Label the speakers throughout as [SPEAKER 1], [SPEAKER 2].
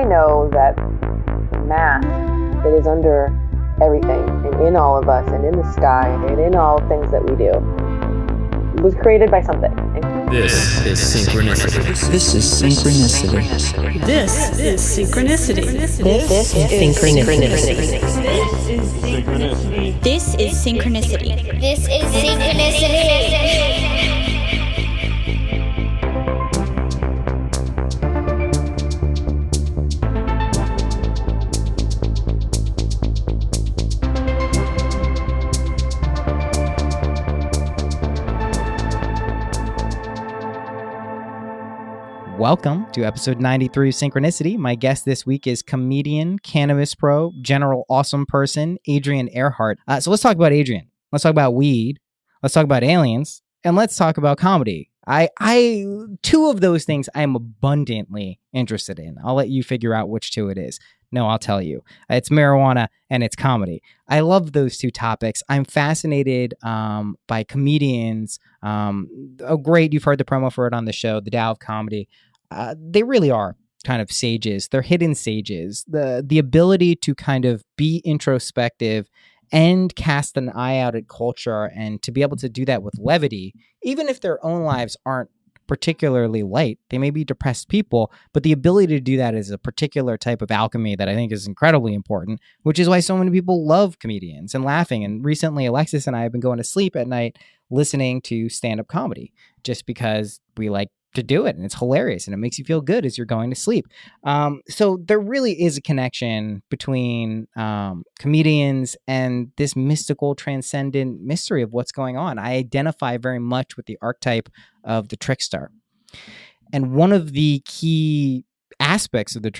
[SPEAKER 1] I know that math that is under everything and in all of us and in the sky and in all things that we do was created by something.
[SPEAKER 2] This is Synchronicity.
[SPEAKER 3] This is Synchronicity.
[SPEAKER 4] This is Synchronicity.
[SPEAKER 3] This is Synchronicity.
[SPEAKER 5] This is Synchronicity. This is Synchronicity.
[SPEAKER 6] Welcome to episode 93 of Synchronicity. My guest this week is comedian, cannabis pro, general awesome person, Adrienne Airhart. So let's talk about Adrienne. Let's talk about weed. Let's talk about aliens. And let's talk about comedy. Two of those things I am abundantly interested in. I'll let you figure out which two it is. No, I'll tell you. It's marijuana and it's comedy. I love those two topics. I'm fascinated by comedians. Great, you've heard the promo for it on the show, The Tao of Comedy. They really are kind of sages. They're hidden sages. The ability to kind of be introspective and cast an eye out at culture, and to be able to do that with levity, even if their own lives aren't particularly light. They may be depressed people, but the ability to do that is a particular type of alchemy that I think is incredibly important, which is why so many people love comedians and laughing. And recently, Alexis and I have been going to sleep at night listening to stand-up comedy just because we like to do it, and it's hilarious, and it makes you feel good as you're going to sleep. So there really is a connection between comedians and this mystical, transcendent mystery of what's going on. I identify very much with the archetype of the trickster. And one of the key aspects of the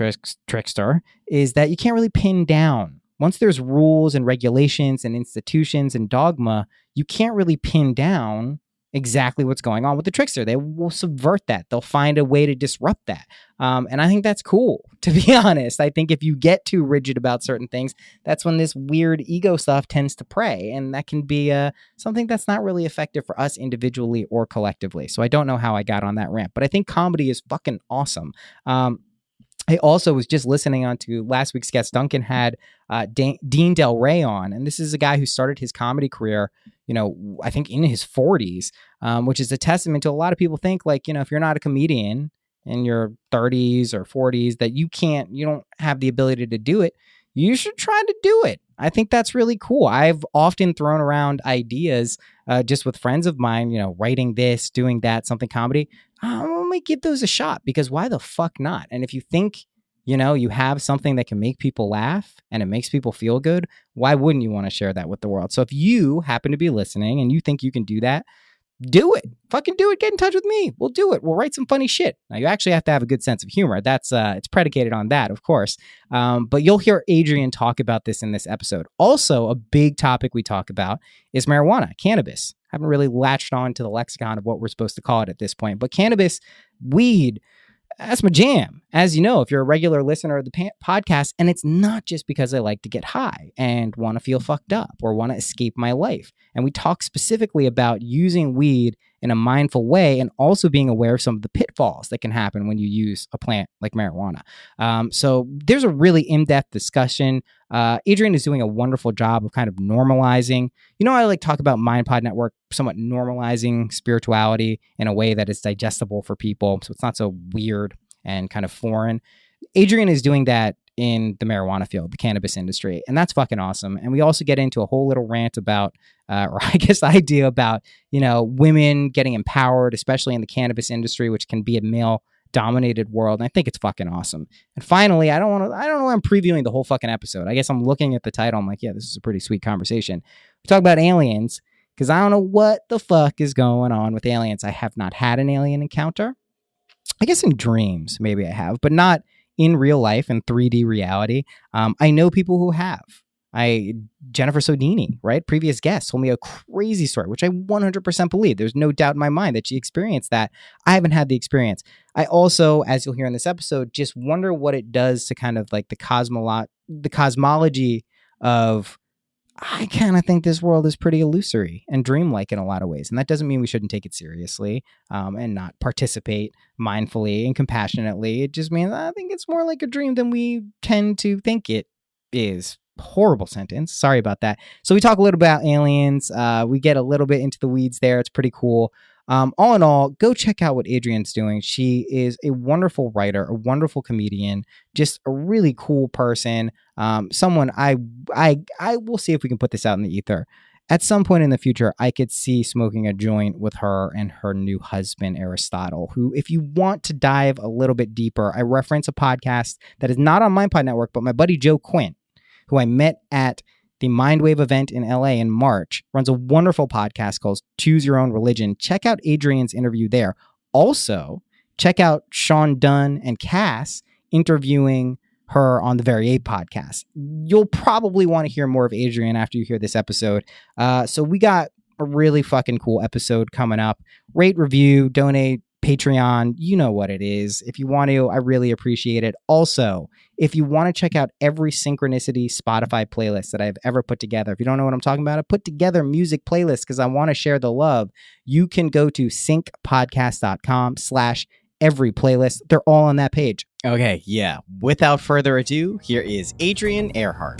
[SPEAKER 6] trickster is that you can't really pin down. Once there's rules and regulations and institutions and dogma, you can't really pin down exactly what's going on with the trickster. They will subvert that. They'll find a way to disrupt that. And I think that's cool, to be honest. I think if you get too rigid about certain things, that's when this weird ego stuff tends to prey. And that can be something that's not really effective for us individually or collectively. So I don't know how I got on that rant, but I think comedy is fucking awesome. I also was just listening on to last week's guest. Duncan had Dean Del Rey on, and this is a guy who started his comedy career, I think in his 40s, which is a testament to a lot of people think, like, if you're not a comedian in your 30s or 40s, that you don't have the ability to do it. You should try to do it. I think that's really cool. I've often thrown around ideas just with friends of mine, writing this, doing that, something comedy. I'm going to give those a shot, because why the fuck not? And if you think, you have something that can make people laugh and it makes people feel good, why wouldn't you want to share that with the world? So if you happen to be listening and you think you can do that, do it. Fucking do it. Get in touch with me. We'll do it. We'll write some funny shit. Now, you actually have to have a good sense of humor. That's it's predicated on that, of course. But you'll hear Adrienne talk about this in this episode. Also, a big topic we talk about is marijuana, cannabis. I haven't really latched on to the lexicon of what we're supposed to call it at this point. But cannabis, weed, that's my jam. As you know, if you're a regular listener of the podcast, and it's not just because I like to get high and want to feel fucked up or want to escape my life. And we talk specifically about using weed in a mindful way, and also being aware of some of the pitfalls that can happen when you use a plant like marijuana. So there's a really in-depth discussion. Adrienne is doing a wonderful job of kind of normalizing. I like talk about MindPod Network, somewhat normalizing spirituality in a way that is digestible for people, so it's not so weird and kind of foreign. Adrienne is doing that in the marijuana field, the cannabis industry, and that's fucking awesome. And we also get into a whole little rant about, idea about, women getting empowered, especially in the cannabis industry, which can be a male-dominated world. And I think it's fucking awesome. And finally, I don't know why I'm previewing the whole fucking episode. I guess I'm looking at the title. I'm like, yeah, this is a pretty sweet conversation. We talk about aliens, because I don't know what the fuck is going on with aliens. I have not had an alien encounter. I guess in dreams, maybe I have, but not in real life in 3D reality. I know people who have. Jennifer Sodini, right? Previous guest, told me a crazy story, which I 100% believe. There's no doubt in my mind that she experienced that. I haven't had the experience. I also, as you'll hear in this episode, just wonder what it does to kind of like the cosmology of I kind of think this world is pretty illusory and dreamlike in a lot of ways. And that doesn't mean we shouldn't take it seriously and not participate mindfully and compassionately. It just means I think it's more like a dream than we tend to think it is. Horrible sentence. Sorry about that. So we talk a little about aliens. We get a little bit into the weeds there. It's pretty cool. All in all, go check out what Adrienne's doing. She is a wonderful writer, a wonderful comedian, just a really cool person. Someone I will see if we can put this out in the ether. At some point in the future, I could see smoking a joint with her and her new husband, Aristotle, who, if you want to dive a little bit deeper, I reference a podcast that is not on MindPod Network, but my buddy Joe Quinn, who I met at the Mindwave event in LA in March, runs a wonderful podcast called Choose Your Own Religion. Check out Adrienne's interview there. Also, check out Sean Dunn and Cass interviewing her on the Very Ape podcast. You'll probably want to hear more of Adrienne after you hear this episode. So we got a really fucking cool episode coming up. Rate, review, donate, Patreon, you know what it is. If you want to, I really appreciate it. Also, if you want to check out every Synchronicity Spotify playlist that I've ever put together, if you don't know what I'm talking about, I put together music playlists because I want to share the love. You can go to syncpodcast.com/every playlist. They're all on that page. Okay, yeah. Without further ado, here is Adrienne Airhart.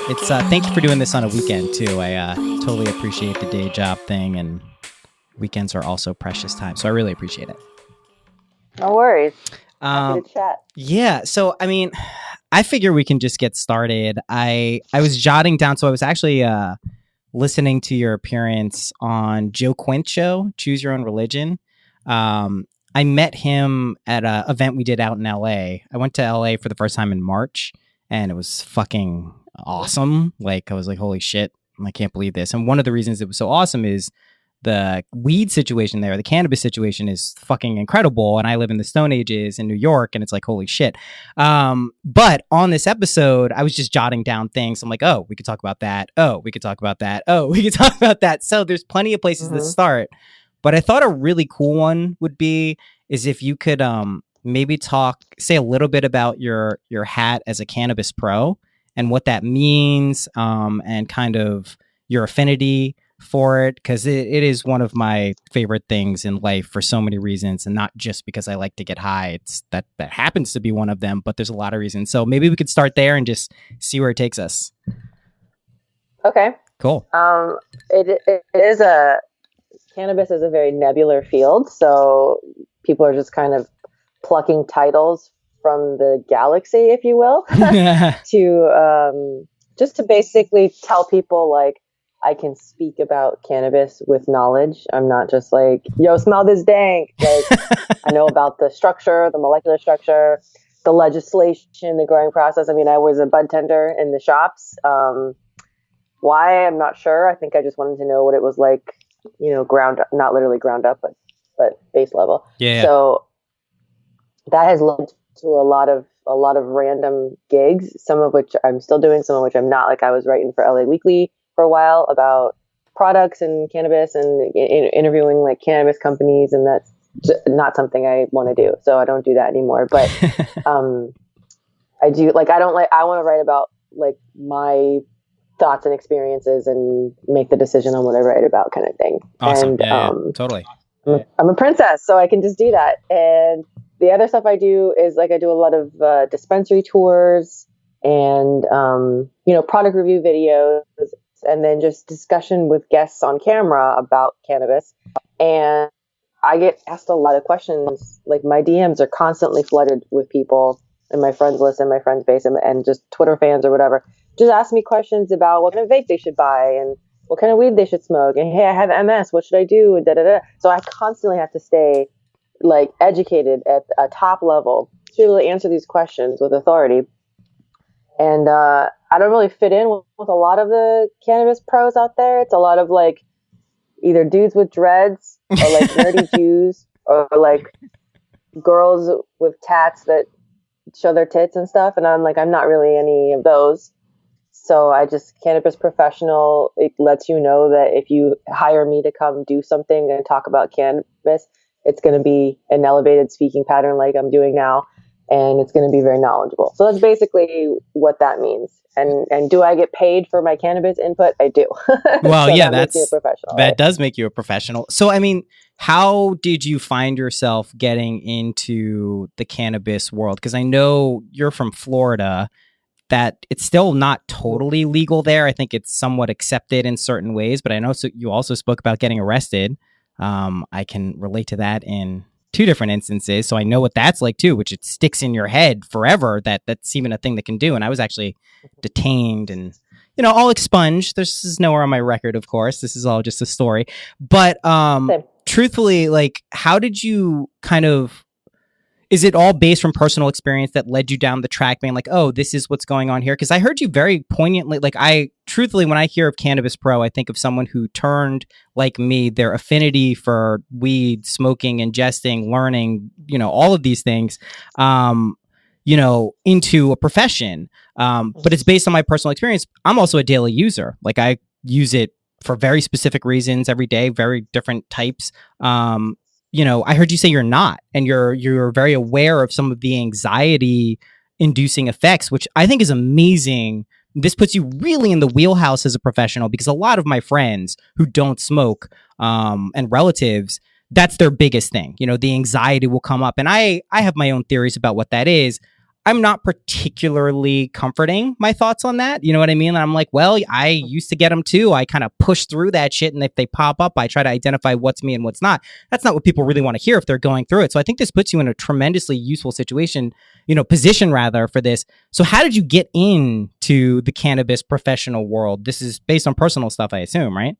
[SPEAKER 6] It's thank you for doing this on a weekend too. I totally appreciate the day job thing, and weekends are also precious time. So I really appreciate it.
[SPEAKER 1] No worries. Happy to chat.
[SPEAKER 6] Yeah. So I mean, I figure we can just get started. I was jotting down. So I was actually listening to your appearance on Joe Quint's show, Choose Your Own Religion. I met him at an event we did out in LA. I went to LA for the first time in March, and it was fucking awesome. Like, I was like, holy shit, I can't believe this. And one of the reasons it was so awesome is the weed situation there, the cannabis situation is fucking incredible. And I live in the Stone Ages in New York, and it's like, holy shit. But on this episode, I was just jotting down things. I'm like, oh, we could talk about that. Oh, we could talk about that. Oh, we could talk about that. So there's plenty of places to start. But I thought a really cool one would be is if you could maybe say a little bit about your hat as a cannabis pro and what that means, and kind of your affinity for it, because it is one of my favorite things in life for so many reasons, and not just because I like to get high. It's that happens to be one of them, but there's a lot of reasons. So maybe we could start there and just see where it takes us.
[SPEAKER 1] Okay.
[SPEAKER 6] Cool.
[SPEAKER 1] It is cannabis is a very nebular field, so people are just kind of plucking titles from the galaxy, if you will, to just to basically tell people, like, I can speak about cannabis with knowledge. I'm not just like, yo, smell this dank. Like, I know about the structure, the molecular structure, the legislation, the growing process. I mean, I was a bud tender in the shops. Why? I'm not sure. I think I just wanted to know what it was like, not literally ground up, but base level.
[SPEAKER 6] Yeah.
[SPEAKER 1] So that has led to a lot of random gigs, some of which I'm still doing, some of which I'm not. Like, I was writing for LA Weekly for a while about products and cannabis, and interviewing like cannabis companies, and that's not something I want to do. So I don't do that anymore. But I do I want to write about like my thoughts and experiences and make the decision on what I write about, kind of thing.
[SPEAKER 6] Awesome.
[SPEAKER 1] And
[SPEAKER 6] Totally.
[SPEAKER 1] I'm a princess, so I can just do that. And the other stuff I do is like I do a lot of dispensary tours and product review videos, and then just discussion with guests on camera about cannabis. And I get asked a lot of questions. Like, my DMs are constantly flooded with people in my friends list and my friends base, and just Twitter fans or whatever. Just ask me questions about what kind of vape they should buy and what kind of weed they should smoke. And hey, I have MS. What should I do? And da da da. So I constantly have to stay like educated at a top level to be able to answer these questions with authority. And I don't really fit in with a lot of the cannabis pros out there. It's a lot of like either dudes with dreads or like nerdy Jews or like girls with tats that show their tits and stuff. And I'm not really any of those. So I just, cannabis professional, it lets you know that if you hire me to come do something and talk about cannabis, it's going to be an elevated speaking pattern like I'm doing now, and it's going to be very knowledgeable. So that's basically what that means. And do I get paid for my cannabis input? I do.
[SPEAKER 6] Well,
[SPEAKER 1] So
[SPEAKER 6] yeah,
[SPEAKER 1] that makes me a professional.
[SPEAKER 6] that
[SPEAKER 1] Right?
[SPEAKER 6] does make you a professional. So, I mean, how did you find yourself getting into the cannabis world? Because I know you're from Florida, that it's still not totally legal there. I think it's somewhat accepted in certain ways, but I know you also spoke about getting arrested. I can relate to that in two different instances, so I know what that's like too, which it sticks in your head forever that that's even a thing that can do. And I was actually detained and, all expunged. This is nowhere on my record, of course. This is all just a story. But
[SPEAKER 1] Same.
[SPEAKER 6] truthfully, like, how did you kind of, is it all based from personal experience that led you down the track being like, oh, this is what's going on here? Because I heard you very poignantly, like, truthfully, when I hear of Cannabis Pro, I think of someone who turned, like me, their affinity for weed, smoking, ingesting, learning, all of these things, into a profession. But it's based on my personal experience. I'm also a daily user. Like, I use it for very specific reasons every day, very different types. I heard you say you're not, and you're very aware of some of the anxiety inducing effects, which I think is amazing. This puts you really in the wheelhouse as a professional, because a lot of my friends who don't smoke, and relatives, that's their biggest thing. The anxiety will come up, and I have my own theories about what that is. I'm not particularly comforting my thoughts on that. You know what I mean? And I'm like, well, I used to get them too. I kind of push through that shit. And if they pop up, I try to identify what's me and what's not. That's not what people really want to hear if they're going through it. So I think this puts you in a tremendously useful position rather, for this. So how did you get into the cannabis professional world? This is based on personal stuff, I assume, right?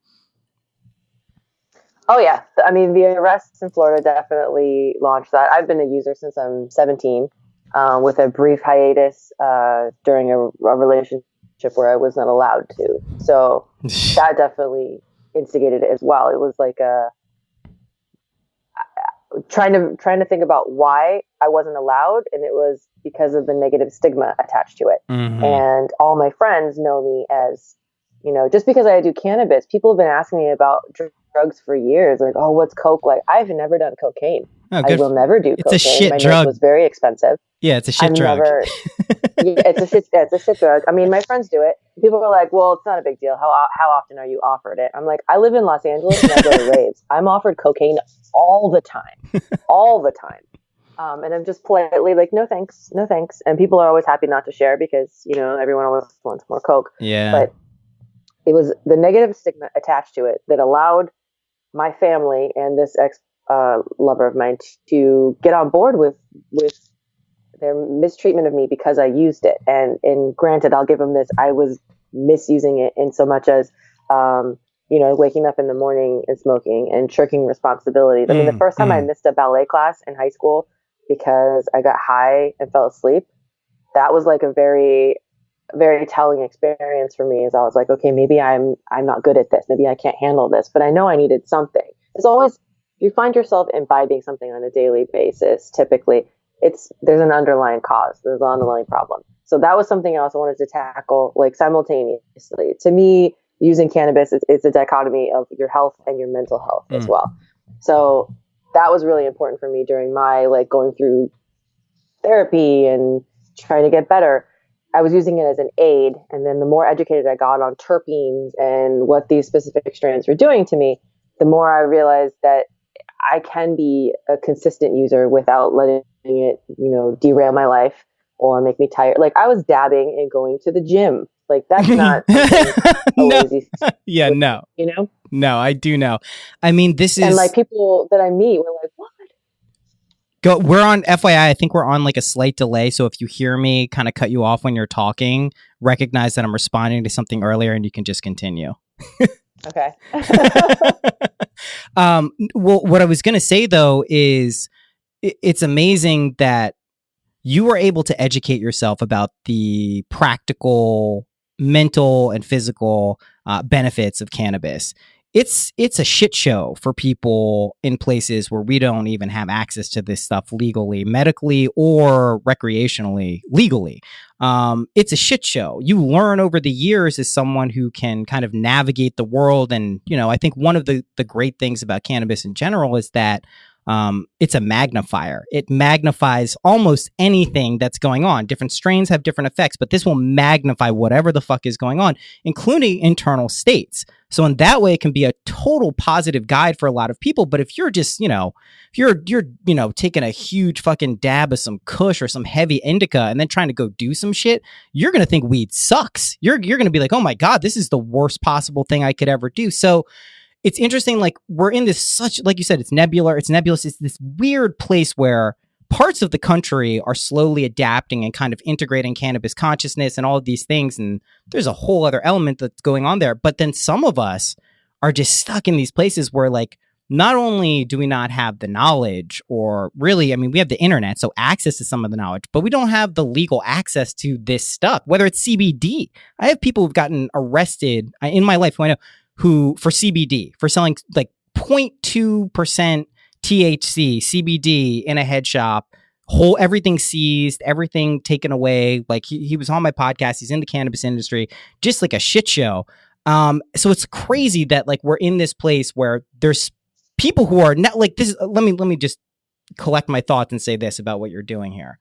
[SPEAKER 1] Oh yeah. I mean, the arrests in Florida definitely launched that. I've been a user since I'm 17. With a brief hiatus during a relationship where I was not allowed to. So that definitely instigated it as well. It was like trying to think about why I wasn't allowed, and it was because of the negative stigma attached to it.
[SPEAKER 6] Mm-hmm.
[SPEAKER 1] And all my friends know me as, just because I do cannabis, people have been asking me about drugs for years. Like, oh, what's coke like? I've never done cocaine.
[SPEAKER 6] Oh,
[SPEAKER 1] I will never do cocaine.
[SPEAKER 6] It's a shit
[SPEAKER 1] my
[SPEAKER 6] drug.
[SPEAKER 1] Nurse was very expensive.
[SPEAKER 6] Yeah, it's a shit drug.
[SPEAKER 1] It's a shit drug. I mean, my friends do it. People are like, well, it's not a big deal. How often are you offered it? I'm like, I live in Los Angeles and I go to raves. I'm offered cocaine all the time. All the time. And I'm just politely like, no thanks. And people are always happy not to share because, everyone always wants more coke.
[SPEAKER 6] Yeah.
[SPEAKER 1] But it was the negative stigma attached to it that allowed my family and this lover of mine to get on board with their mistreatment of me because I used it. And granted, I'll give them this, I was misusing it in so much as, waking up in the morning and smoking and shirking responsibilities. I mean, the first time I missed a ballet class in high school because I got high and fell asleep, that was like a very, very telling experience for me. As I was like, okay, maybe I'm not good at this. Maybe I can't handle this, but I know I needed something. It's always, you find yourself imbibing something on a daily basis, typically, there's an underlying cause, there's an underlying problem. So that was something else I wanted to tackle, like, simultaneously. To me, using cannabis, it's a dichotomy of your health and your mental health as well. So that was really important for me during my, going through therapy and trying to get better. I was using it as an aid. And then the more educated I got on terpenes and what these specific strands were doing to me, the more I realized that I can be a consistent user without letting it, derail my life or make me tired. Like, I was dabbing and going to the gym. Like, that's not
[SPEAKER 6] no.
[SPEAKER 1] easy.
[SPEAKER 6] Yeah, no. No, I do know. I mean, this is...
[SPEAKER 1] And, people that I meet were like, what?
[SPEAKER 6] We're on FYI. I think we're on a slight delay. So if you hear me kind of cut you off when you're talking, recognize that I'm responding to something earlier and you can just continue.
[SPEAKER 1] Okay.
[SPEAKER 6] Well, what I was going to say, though, is it's amazing that you were able to educate yourself about the practical, mental, and physical benefits of cannabis. it's a shit show for people in places where we don't even have access to this stuff legally, medically, or recreationally, legally. It's a shit show. You learn over the years as someone who can kind of navigate the world. And, I think one of the great things about cannabis in general is that it's a magnifier. It magnifies almost anything that's going on. Different strains have different effects, but this will magnify whatever the fuck is going on, including internal states. So in that way, it can be a total positive guide for a lot of people. But if you're just, if you're taking a huge fucking dab of some kush or some heavy indica and then trying to go do some shit, you're going to think weed sucks. You're going to be like, oh my God, this is the worst possible thing I could ever do. So it's interesting, like we're in this like you said, it's nebulous. It's this weird place where parts of the country are slowly adapting and kind of integrating cannabis consciousness and all of these things. And there's a whole other element that's going on there. But then some of us are just stuck in these places where, like, not only do we not have the knowledge, or really, we have the internet, so access to some of the knowledge, but we don't have the legal access to this stuff, whether it's CBD. I have people who've gotten arrested in my life who I know for CBD, for selling like 0.2% THC CBD in a head shop, everything seized, everything taken away. Like he was on my podcast. He's in the cannabis industry, just like a shit show. So it's crazy that like we're in this place where there's people who are not like this. Let me just collect my thoughts and say this about what you're doing here.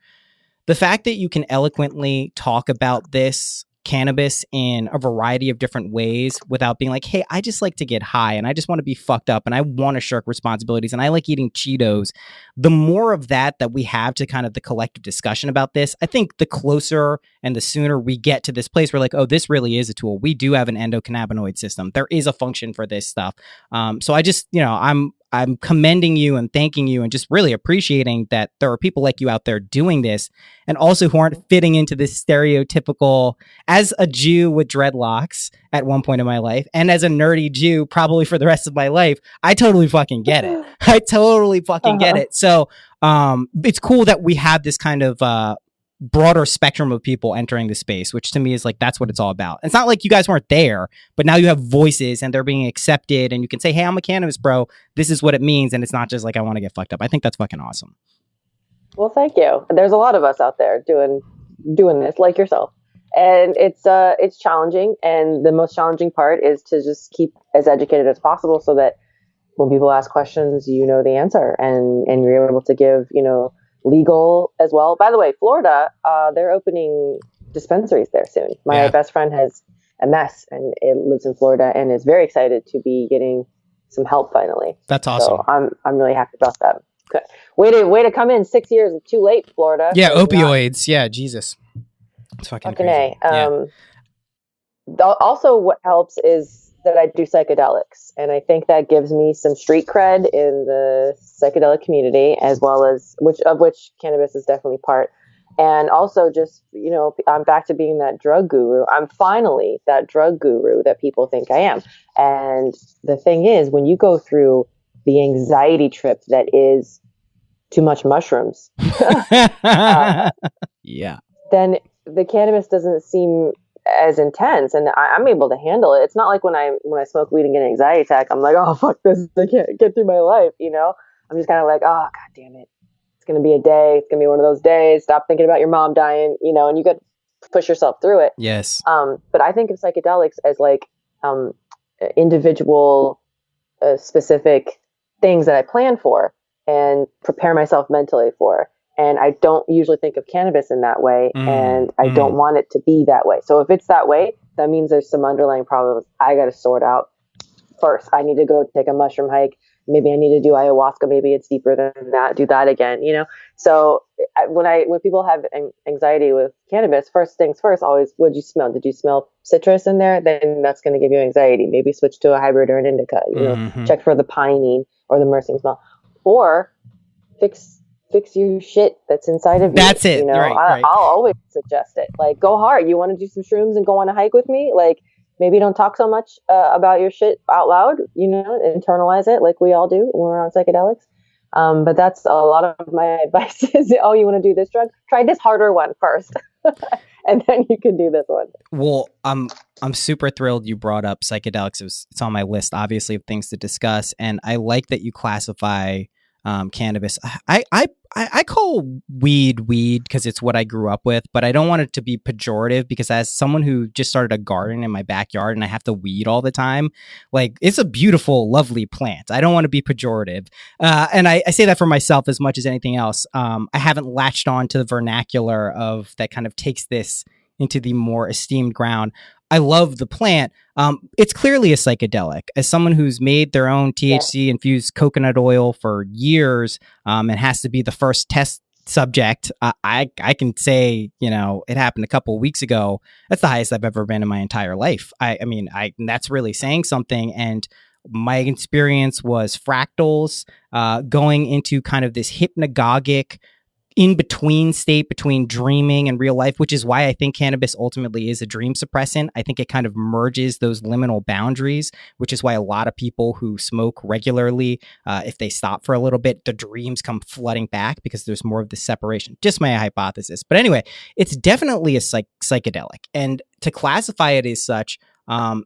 [SPEAKER 6] The fact that you can eloquently talk about this cannabis in a variety of different ways without being like, hey, I just like to get high and I just want to be fucked up and I want to shirk responsibilities and I like eating Cheetos. The more of that we have to kind of the collective discussion about this, I think the closer and the sooner we get to this place where like, oh, this really is a tool. We do have an endocannabinoid system. There is a function for this stuff. So I just, I'm commending you and thanking you and just really appreciating that there are people like you out there doing this, and also who aren't fitting into this stereotypical, as a Jew with dreadlocks at one point in my life, and as a nerdy Jew probably for the rest of my life. I totally fucking get it. I totally fucking get it. So it's cool that we have this kind of broader spectrum of people entering the space, which to me is like, that's what it's all about. It's not like you guys weren't there, but now you have voices and they're being accepted, and you can say, hey, I'm a cannabis bro. This is what it means. And it's not just like, I want to get fucked up. I think that's fucking awesome.
[SPEAKER 1] Well, thank you. There's a lot of us out there doing this like yourself. And it's challenging. And the most challenging part is to just keep as educated as possible so that when people ask questions, you know the answer and you're able to give, legal as well. By the way, Florida, they're opening dispensaries there soon. My best friend has MS and it lives in Florida and is very excited to be getting some help finally.
[SPEAKER 6] That's awesome.
[SPEAKER 1] So I'm really happy about that. Good. Way to come in 6 years too late, Florida.
[SPEAKER 6] Yeah, opioids. Yeah, Jesus. It's fucking crazy.
[SPEAKER 1] Also, what helps is that I do psychedelics, and I think that gives me some street cred in the psychedelic community, as well as which cannabis is definitely part. And also, just I'm back to being that drug guru. I'm finally that drug guru that people think I am. And the thing is, when you go through the anxiety trip that is too much mushrooms, then the cannabis doesn't seem as intense, and I'm able to handle it. It's not like when I smoke weed and get an anxiety attack, I'm like, oh fuck this, I can't get through my life. I'm just kind of like, oh god damn it, it's gonna be a day. It's gonna be one of those days. Stop thinking about your mom dying, and you got to push yourself through it.
[SPEAKER 6] Yes.
[SPEAKER 1] But I think of psychedelics as like individual, specific things that I plan for and prepare myself mentally for. And I don't usually think of cannabis in that way, and I don't want it to be that way. So if it's that way, that means there's some underlying problems I got to sort out first. I need to go take a mushroom hike. Maybe I need to do ayahuasca. Maybe it's deeper than that. Do that again, So when people have anxiety with cannabis, first things first, always, what did you smell? Did you smell citrus in there? Then that's going to give you anxiety. Maybe switch to a hybrid or an indica. Check for the pinene or the myrcene smell, or fix your shit that's inside of you.
[SPEAKER 6] That's it. Right.
[SPEAKER 1] I'll always suggest it. Like, go hard. You want to do some shrooms and go on a hike with me? Like, maybe don't talk so much about your shit out loud, internalize it like we all do when we're on psychedelics. But that's a lot of my advice is, oh, you want to do this drug? Try this harder one first. and then you can do this one.
[SPEAKER 6] Well, I'm super thrilled you brought up psychedelics. It's on my list, obviously, of things to discuss, and I like that you classify cannabis. I call weed because it's what I grew up with, but I don't want it to be pejorative because as someone who just started a garden in my backyard and I have to weed all the time, like it's a beautiful, lovely plant. I don't want to be pejorative. And I say that for myself as much as anything else. I haven't latched on to the vernacular of that kind of takes this into the more esteemed ground. I love the plant. It's clearly a psychedelic. As someone who's made their own THC infused coconut oil for years, and has to be the first test subject, I can say, it happened a couple of weeks ago. That's the highest I've ever been in my entire life. I mean, that's really saying something. And my experience was fractals, going into kind of this hypnagogic in-between state between dreaming and real life, which is why I think cannabis ultimately is a dream suppressant. I think it kind of merges those liminal boundaries, which is why a lot of people who smoke regularly, if they stop for a little bit, the dreams come flooding back because there's more of the separation. Just my hypothesis. But anyway, it's definitely a psychedelic. And to classify it as such,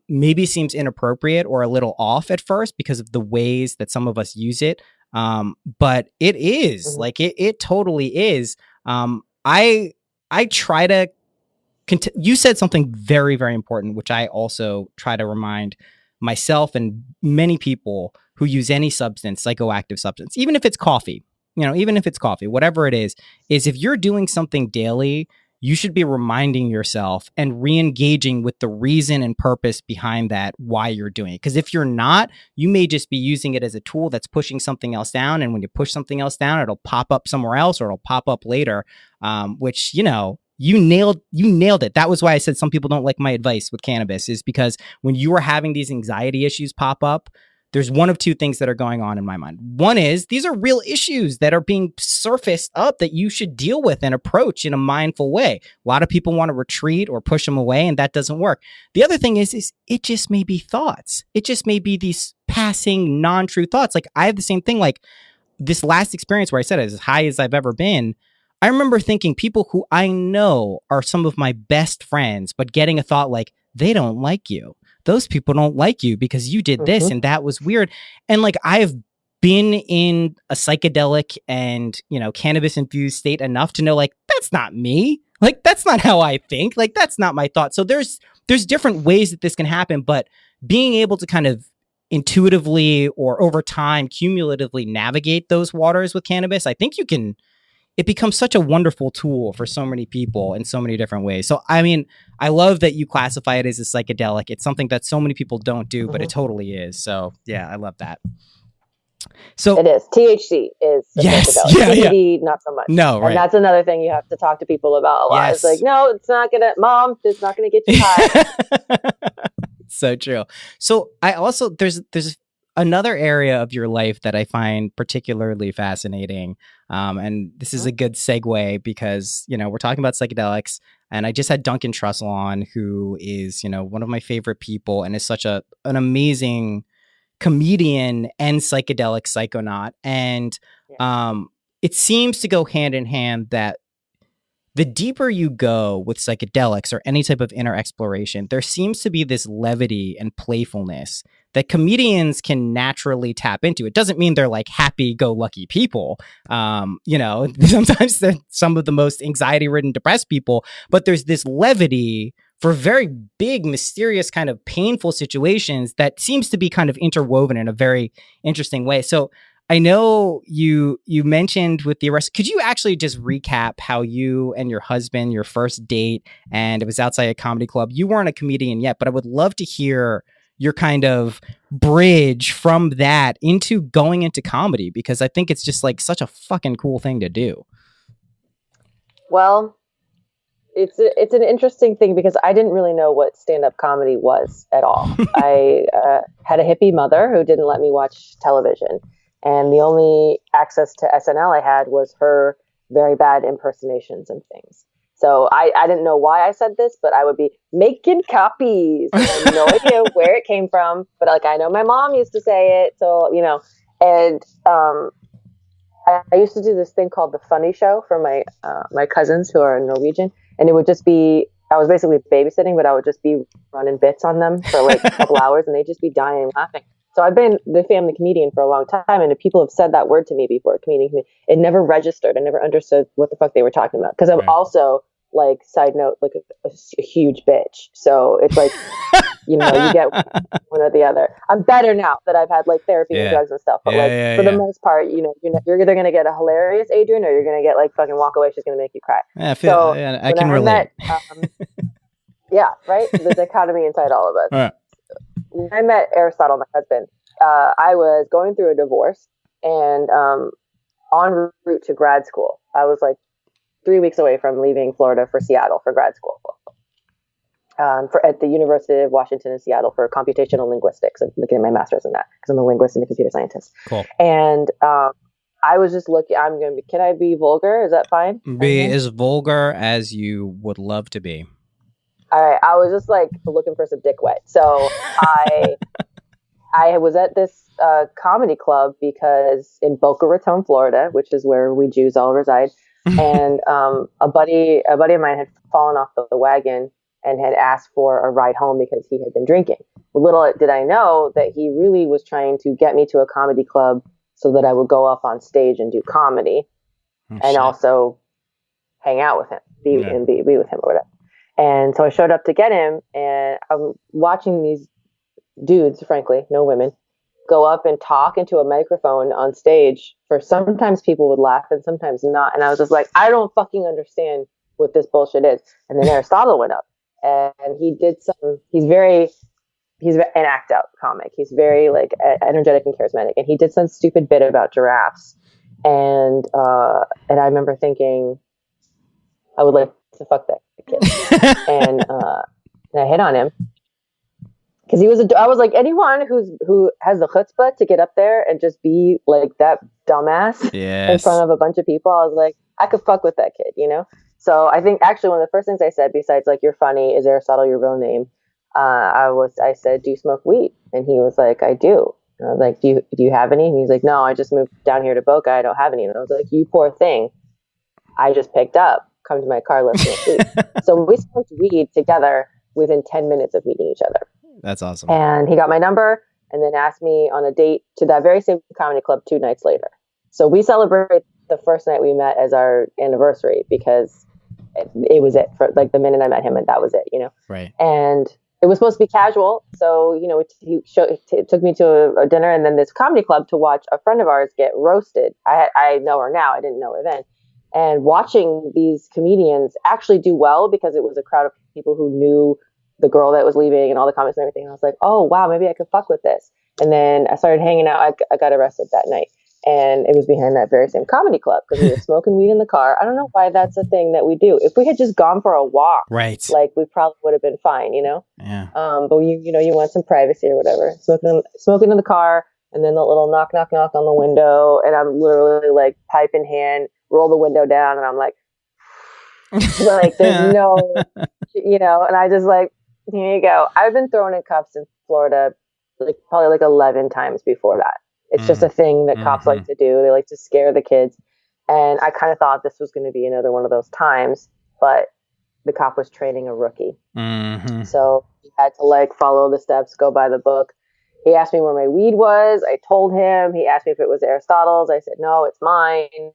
[SPEAKER 6] maybe seems inappropriate or a little off at first because of the ways that some of us use it. But it is like it totally is. I try to you said something very, very important, which I also try to remind myself and many people who use any substance, psychoactive substance, even if it's coffee, whatever it is if you're doing something daily, you should be reminding yourself and re-engaging with the reason and purpose behind that, why you're doing it. Because if you're not, you may just be using it as a tool that's pushing something else down. And when you push something else down, it'll pop up somewhere else or it'll pop up later, which, you nailed it. That was why I said some people don't like my advice with cannabis, is because when you are having these anxiety issues pop up, there's one of two things that are going on in my mind. One is these are real issues that are being surfaced up that you should deal with and approach in a mindful way. A lot of people want to retreat or push them away, and that doesn't work. The other thing is it just may be thoughts. It just may be these passing non-true thoughts. Like I have the same thing, like this last experience where I said as high as I've ever been. I remember thinking people who I know are some of my best friends, but getting a thought like, they don't like you. Those people don't like you because you did this and that was weird. And like I've been in a psychedelic and, cannabis infused state enough to know like, that's not me. Like, that's not how I think. Like, that's not my thought. So there's different ways that this can happen, but being able to kind of intuitively or over time, cumulatively navigate those waters with cannabis, I think it becomes such a wonderful tool for so many people in so many different ways. So, I mean, I love that you classify it as a psychedelic. It's something that so many people don't do, but it totally is. So, yeah, I love that. So
[SPEAKER 1] it is. THC is a psychedelic. CBD, not so much.
[SPEAKER 6] No, right.
[SPEAKER 1] And that's another thing you have to talk to people about a lot. Yes. It's like, no, it's not going to, Mom, it's not going to get you high.
[SPEAKER 6] So true. So I also, there's another area of your life that I find particularly fascinating. And this is a good segue because, we're talking about psychedelics, and I just had Duncan Trussell on, who is, one of my favorite people and is such an amazing comedian and psychedelic psychonaut. And it seems to go hand in hand that the deeper you go with psychedelics or any type of inner exploration, there seems to be this levity and playfulness that comedians can naturally tap into. It doesn't mean they're like happy-go-lucky people. Sometimes they're some of the most anxiety-ridden, depressed people, but there's this levity for very big, mysterious, kind of painful situations that seems to be kind of interwoven in a very interesting way. So I know you mentioned with the arrest. Could you actually just recap how you and your husband, your first date, and it was outside a comedy club? You weren't a comedian yet, but I would love to hear your kind of bridge from that into going into comedy, because I think it's just like such a fucking cool thing to do.
[SPEAKER 1] Well, it's an interesting thing because I didn't really know what stand-up comedy was at all. I had a hippie mother who didn't let me watch television. And the only access to SNL I had was her very bad impersonations and things. So I didn't know why I said this, but I would be making copies. I had no idea where it came from, but like I know my mom used to say it. So, and I used to do this thing called the Funny Show for my cousins who are Norwegian. and it would just be, I was basically babysitting, but I would just be running bits on them for like a couple hours, and they'd just be dying laughing. So I've been the family comedian for a long time, and if people have said that word to me before, comedian, it never registered. I never understood what the fuck they were talking about, because I'm also, like, side note, like a huge bitch. So it's like, you get one or the other. I'm better now that I've had like therapy and drugs and stuff. But for the most part, you're either gonna get a hilarious Adrienne, or you're gonna get like fucking walk away. She's gonna make you cry.
[SPEAKER 6] I can relate.
[SPEAKER 1] Yeah, right. The dichotomy inside all of us.
[SPEAKER 6] Right.
[SPEAKER 1] When I met Aristotle, my husband, I was going through a divorce and en route to grad school. I was like 3 weeks away from leaving Florida for Seattle for grad school. At the University of Washington in Seattle for computational linguistics, and getting my master's in that because I'm a linguist and a computer scientist.
[SPEAKER 6] Cool.
[SPEAKER 1] And I was just looking. Can I be vulgar? Is that fine?
[SPEAKER 6] Be as vulgar as you would love to be.
[SPEAKER 1] All right. I was just like looking for some dick wet. So I was at this comedy club because in Boca Raton, Florida, which is where we Jews all reside, and a buddy of mine had fallen off the wagon and had asked for a ride home because he had been drinking. Little did I know that he really was trying to get me to a comedy club so that I would go up on stage and do comedy, and also hang out with him, be with him or whatever. And so I showed up to get him, and I'm watching these dudes, frankly, no women, go up and talk into a microphone on stage. For sometimes people would laugh and sometimes not. And I was just like, I don't fucking understand what this bullshit is. And then Aristotle went up, and he did he's an act out comic. He's very like energetic and charismatic. And he did some stupid bit about giraffes. And I remember thinking, I would like to fuck that kid. and I hit on him because I was like, anyone who has the chutzpah to get up there and just be like that dumbass in front of a bunch of people, I was like, I could fuck with that kid, So I think actually one of the first things I said, besides like, you're funny, is Aristotle your real name? I said, do you smoke weed? And he was like, I do. And I was like, do you have any? And he's like, no, I just moved down here to Boca. I don't have any. And I was like, you poor thing. I just picked up. Come to my car, let's smoke weed. So we smoked weed together within 10 minutes of meeting each other.
[SPEAKER 6] That's awesome.
[SPEAKER 1] And he got my number and then asked me on a date to that very same comedy club 2 nights later. So we celebrate the first night we met as our anniversary because it was it for like the minute I met him, and that was it,
[SPEAKER 6] Right.
[SPEAKER 1] And it was supposed to be casual. So, he took me to a dinner and then this comedy club to watch a friend of ours get roasted. I know her now. I didn't know her then. And watching these comedians actually do well, because it was a crowd of people who knew the girl that was leaving and all the comics and everything. And I was like, oh, wow, maybe I could fuck with this. And then I started hanging out. I got arrested that night. And it was behind that very same comedy club because we were smoking weed in the car. I don't know why that's a thing that we do. If we had just gone for a walk,
[SPEAKER 6] right,
[SPEAKER 1] like we probably would have been fine,
[SPEAKER 6] Yeah.
[SPEAKER 1] But you want some privacy or whatever. Smoking in the car, and then the little knock on the window, and I'm literally like pipe in hand, roll the window down, and I'm like there's no, and I just like, here you go. I've been thrown in cuffs in Florida probably 11 times before that. It's just a thing that cops like to do. They like to scare the kids. And I kind of thought this was going to be another one of those times, but the cop was training a rookie.
[SPEAKER 6] Mm-hmm.
[SPEAKER 1] So he had to follow the steps, go by the book. He asked me where my weed was. I told him. He asked me if it was Aristotle's. I said, no, it's mine.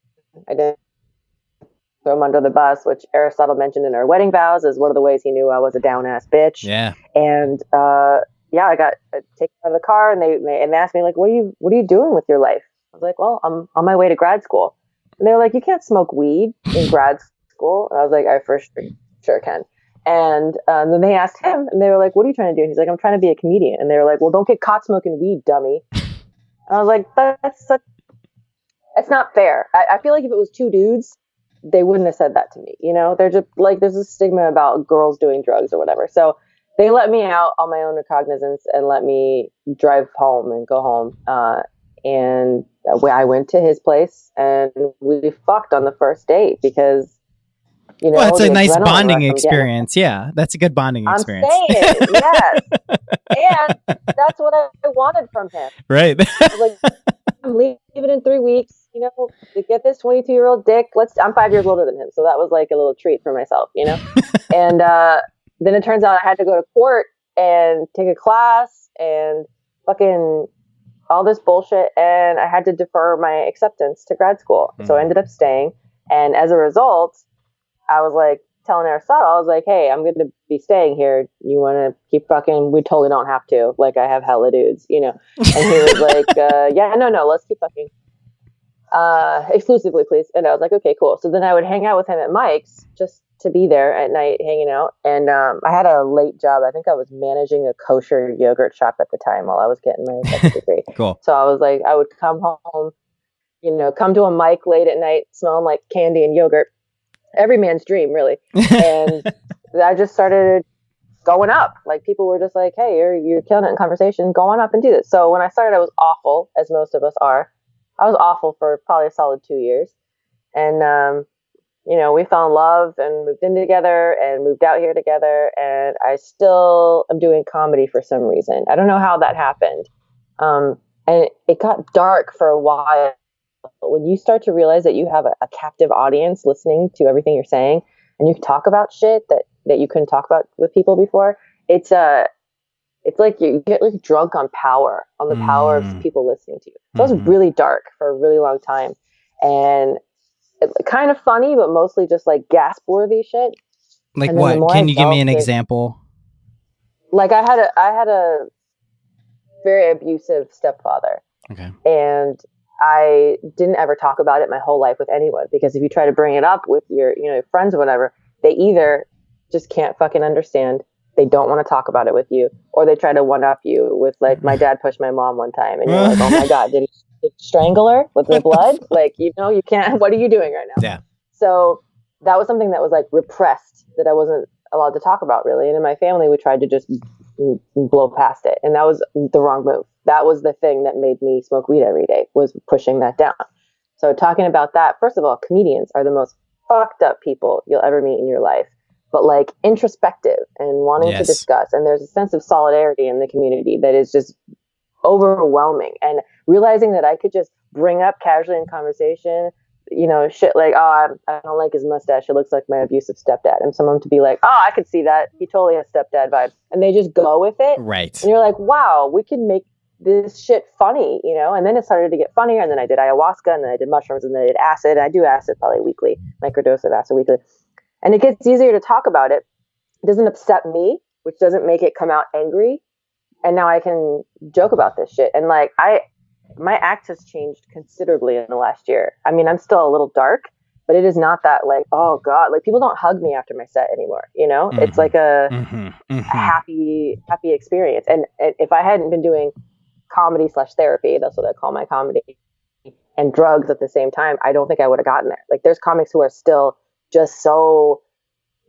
[SPEAKER 1] I didn't throw him under the bus, which Aristotle mentioned in our wedding vows as one of the ways he knew I was a down-ass bitch.
[SPEAKER 6] Yeah.
[SPEAKER 1] And, I got taken out of the car, and they asked me what are you doing with your life? I was like, well, I'm on my way to grad school. And they were like, you can't smoke weed in grad school. And I was like, I for sure can. And then they asked him, and they were like, what are you trying to do? And he's like, I'm trying to be a comedian. And they were like, well, don't get caught smoking weed, dummy. And I was like, that's not fair. I feel like if it was 2 dudes, they wouldn't have said that to me. They're just there's a stigma about girls doing drugs or whatever. So they let me out on my own recognizance and let me drive home and go home. And I went to his place and we fucked on the first date because,
[SPEAKER 6] well, it's a nice bonding experience. Yeah, that's a good bonding experience.
[SPEAKER 1] I'm saying, yes. And that's what I wanted from him.
[SPEAKER 6] Right.
[SPEAKER 1] I was like, I'm leaving in 3 weeks, to get this 22-year-old dick. I'm 5 years older than him. So that was a little treat for myself, And then it turns out I had to go to court and take a class and fucking all this bullshit. And I had to defer my acceptance to grad school. So I ended up staying. And as a result, I was like telling Aristotle, I was like, hey, I'm going to be staying here. You want to keep fucking? We totally don't have to. Like, I have hella dudes, you know? And he was like, yeah, no, let's keep fucking. Exclusively, please. And I was like, okay, cool. So then I would hang out with him at Mike's just to be there at night hanging out. And I had a late job. I think I was managing a kosher yogurt shop at the time while I was getting my second degree.
[SPEAKER 6] Cool.
[SPEAKER 1] So I was like, I would come home, you know, come to a Mike late at night smelling like candy and yogurt. Every man's dream, really. And I just started going up. Like, people were just like, hey, you're killing it in conversation. Go on up and do this. So when I started, I was awful, as most of us are. I was awful for probably a solid 2 years. And, you know, we fell in love and moved in together and moved out here together. And I still am doing comedy for some reason. I don't know how that happened. And it got dark for a while. When you start to realize that you have a captive audience listening to everything you're saying, and you can talk about shit that you couldn't talk about with people before, it's like you get like drunk on the power of people listening to you. So it was really dark for a really long time, and kind of funny, but mostly just like gasp worthy shit.
[SPEAKER 6] Like what? Can you give me an example?
[SPEAKER 1] Like I had a very abusive stepfather.
[SPEAKER 6] Okay.
[SPEAKER 1] And I didn't ever talk about it my whole life with anyone, because if you try to bring it up with your, you know, friends or whatever, they either just can't fucking understand, they don't want to talk about it with you, or they try to one up you with like, my dad pushed my mom one time, and you're like, oh my God, did he strangle her with the blood? Like, you know, you can't, what are you doing right now?
[SPEAKER 6] Yeah.
[SPEAKER 1] So that was something that was like repressed, that I wasn't allowed to talk about really. And in my family, we tried to just blow past it. And that was the wrong move. That was the thing that made me smoke weed every day, was pushing that down. So talking about that, first of all, comedians are the most fucked up people you'll ever meet in your life, but like introspective and wanting to discuss. And there's a sense of solidarity in the community that is just overwhelming. And realizing that I could just bring up casually in conversation, you know, shit like, oh, I don't like his mustache, it looks like my abusive stepdad. And someone to be like, oh, I could see that, he totally has stepdad vibes. And they just go with it.
[SPEAKER 6] Right.
[SPEAKER 1] And you're like, wow, we can make this shit funny, you know? And then it started to get funnier. And then I did ayahuasca, and then I did mushrooms, and then I did acid. I do acid probably weekly, microdose of acid weekly. And it gets easier to talk about it. It doesn't upset me, which doesn't make it come out angry. And now I can joke about this shit. And like, my act has changed considerably in the last year. I mean, I'm still a little dark, but it is not that like, oh God, like people don't hug me after my set anymore. You know, it's like a happy experience. And if I hadn't been doing comedy / therapy, that's what I call my comedy, and drugs at the same time, I don't think I would have gotten there. Like, there's comics who are still just so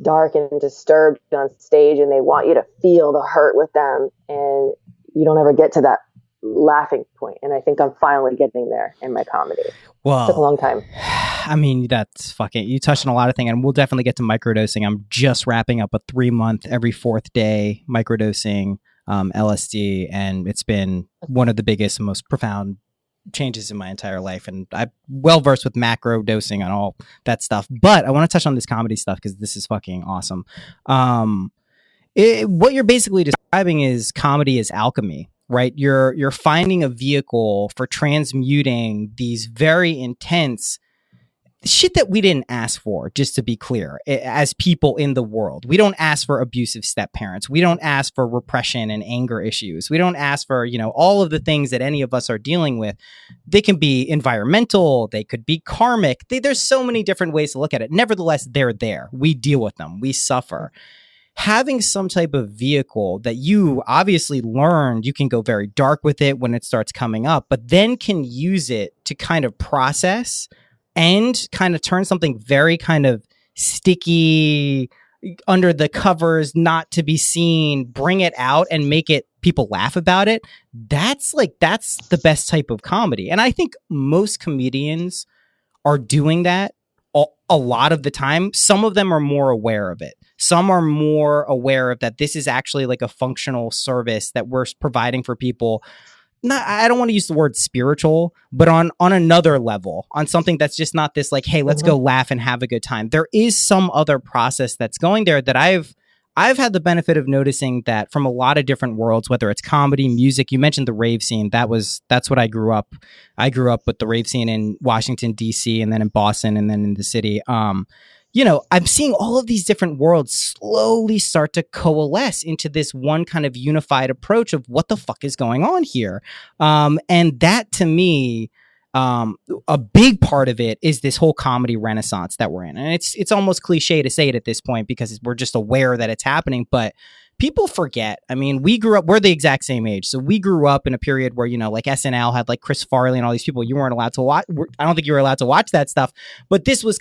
[SPEAKER 1] dark and disturbed on stage, and they want you to feel the hurt with them, and you don't ever get to that laughing point. And I think I'm finally getting there in my comedy. Well, it took a long time.
[SPEAKER 6] I mean, that's fucking, you touched on a lot of things, and we'll definitely get to microdosing. I'm just wrapping up a 3-month, every 4th day microdosing LSD, and it's been one of the biggest and most profound changes in my entire life. And I'm well versed with macro dosing and all that stuff. But I want to touch on this comedy stuff because this is fucking awesome. What you're basically describing is comedy is alchemy, right? You're finding a vehicle for transmuting these very intense shit that we didn't ask for, just to be clear, as people in the world. We don't ask for abusive step parents. We don't ask for repression and anger issues. We don't ask for, you know, all of the things that any of us are dealing with. They can be environmental. They could be karmic. There's so many different ways to look at it. Nevertheless, they're there. We deal with them. We suffer. Having some type of vehicle that you obviously learned, you can go very dark with it when it starts coming up, but then can use it to kind of process and kind of turn something very kind of sticky, under the covers, not to be seen, bring it out and make it, people laugh about it. That's the best type of comedy. And I think most comedians are doing that a lot of the time. Some of them are more aware of it. Some are more aware of that this is actually like a functional service that we're providing for people I don't want to use the word spiritual, but on another level, on something that's just not this like, hey, let's go laugh and have a good time. There is some other process that's going there that I've had the benefit of noticing that from a lot of different worlds, whether it's comedy, music. You mentioned the rave scene. That's what I grew up. I grew up with the rave scene in Washington, D.C., and then in Boston, and then in the city. I'm seeing all of these different worlds slowly start to coalesce into this one kind of unified approach of what the fuck is going on here. And that to me, a big part of it is this whole comedy renaissance that we're in. And it's almost cliche to say it at this point because we're just aware that it's happening, but people forget. I mean, we're the exact same age. So we grew up in a period where, like SNL had like Chris Farley and all these people you weren't allowed to watch. I don't think you were allowed to watch that stuff, but this was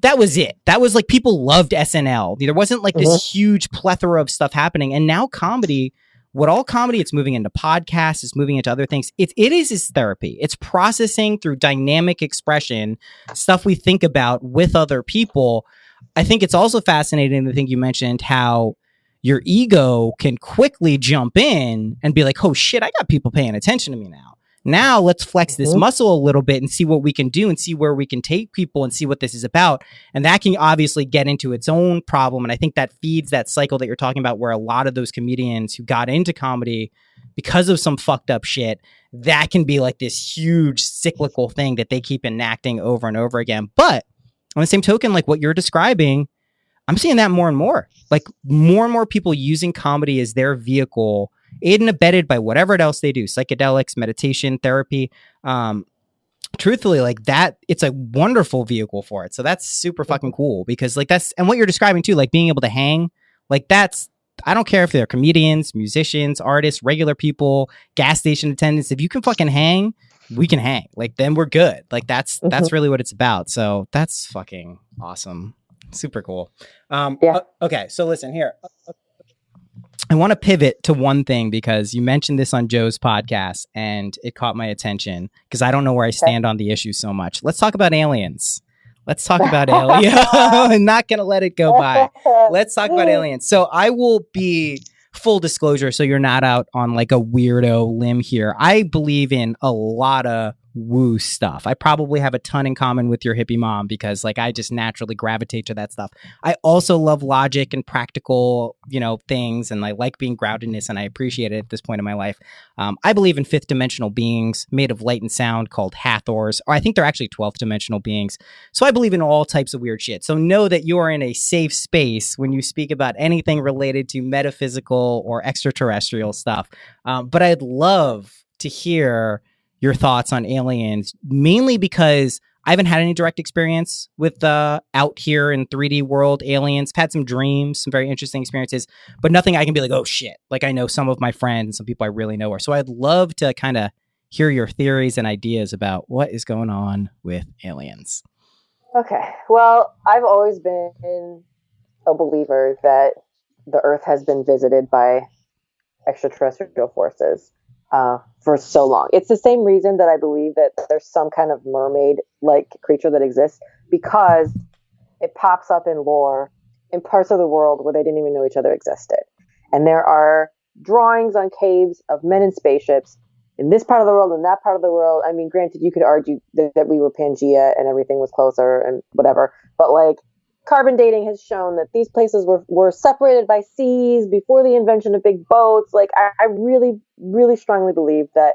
[SPEAKER 6] that was it. That was like people loved SNL. There wasn't like this huge plethora of stuff happening. And now comedy, it's moving into podcasts, it's moving into other things. It is therapy. It's processing through dynamic expression, stuff we think about with other people. I think it's also fascinating, the thing you mentioned, how your ego can quickly jump in and be like, oh shit, I got people paying attention to me now. Now let's flex this muscle a little bit and see what we can do and see where we can take people and see what this is about. And that can obviously get into its own problem. And I think that feeds that cycle that you're talking about, where a lot of those comedians who got into comedy because of some fucked up shit, that can be like this huge cyclical thing that they keep enacting over and over again. But on the same token, like what you're describing, I'm seeing that more and more. Like more and more people using comedy as their vehicle, aided and abetted by whatever else they do, psychedelics, meditation, therapy. Truthfully, like that, it's a wonderful vehicle for it. So that's super fucking cool, because like and what you're describing too, like being able to hang, like I don't care if they're comedians, musicians, artists, regular people, gas station attendants. If you can fucking hang, we can hang. Like then we're good. Like that's really what it's about. So that's fucking awesome. Super cool. Okay. So listen here. I want to pivot to one thing, because you mentioned this on Joe's podcast and it caught my attention, because I don't know where I stand on the issue so much. Let's talk about aliens. Let's talk about aliens. I'm not going to let it go by. Let's talk about aliens. So I will be full disclosure, so you're not out on like a weirdo limb here. I believe in a lot of woo stuff. I probably have a ton in common with your hippie mom, because like I just naturally gravitate to that stuff. I also love logic and practical, things, and I like being groundedness, and I appreciate it at this point in my life. I believe in 5th dimensional beings made of light and sound called Hathors, or I think they're actually 12th dimensional beings. So I believe in all types of weird shit. So know that you are in a safe space when you speak about anything related to metaphysical or extraterrestrial stuff. But I'd love to hear your thoughts on aliens, mainly because I haven't had any direct experience with out here in 3D world aliens. I've had some dreams, some very interesting experiences, but nothing I can be like, oh shit. Like I know some of my friends and some people I really know are. So I'd love to kind of hear your theories and ideas about what is going on with aliens.
[SPEAKER 1] Okay. Well, I've always been a believer that the Earth has been visited by extraterrestrial forces for so long. It's the same reason that I believe that there's some kind of mermaid-like creature that exists, because it pops up in lore in parts of the world where they didn't even know each other existed. And there are drawings on caves of men in spaceships in this part of the world and that part of the world. I mean, granted, you could argue that we were Pangea and everything was closer and whatever, but like carbon dating has shown that these places were separated by seas before the invention of big boats. Like I really, really strongly believe that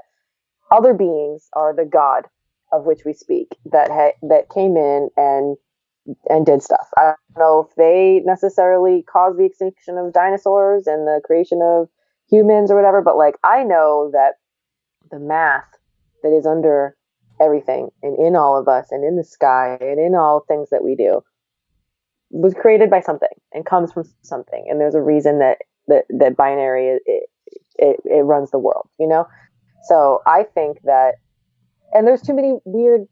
[SPEAKER 1] other beings are the God of which we speak, that came in and did stuff. I don't know if they necessarily caused the extinction of dinosaurs and the creation of humans or whatever, but like I know that the math that is under everything and in all of us and in the sky and in all things that we do was created by something and comes from something, and there's a reason that binary it runs the world, So I think that, and there's too many weird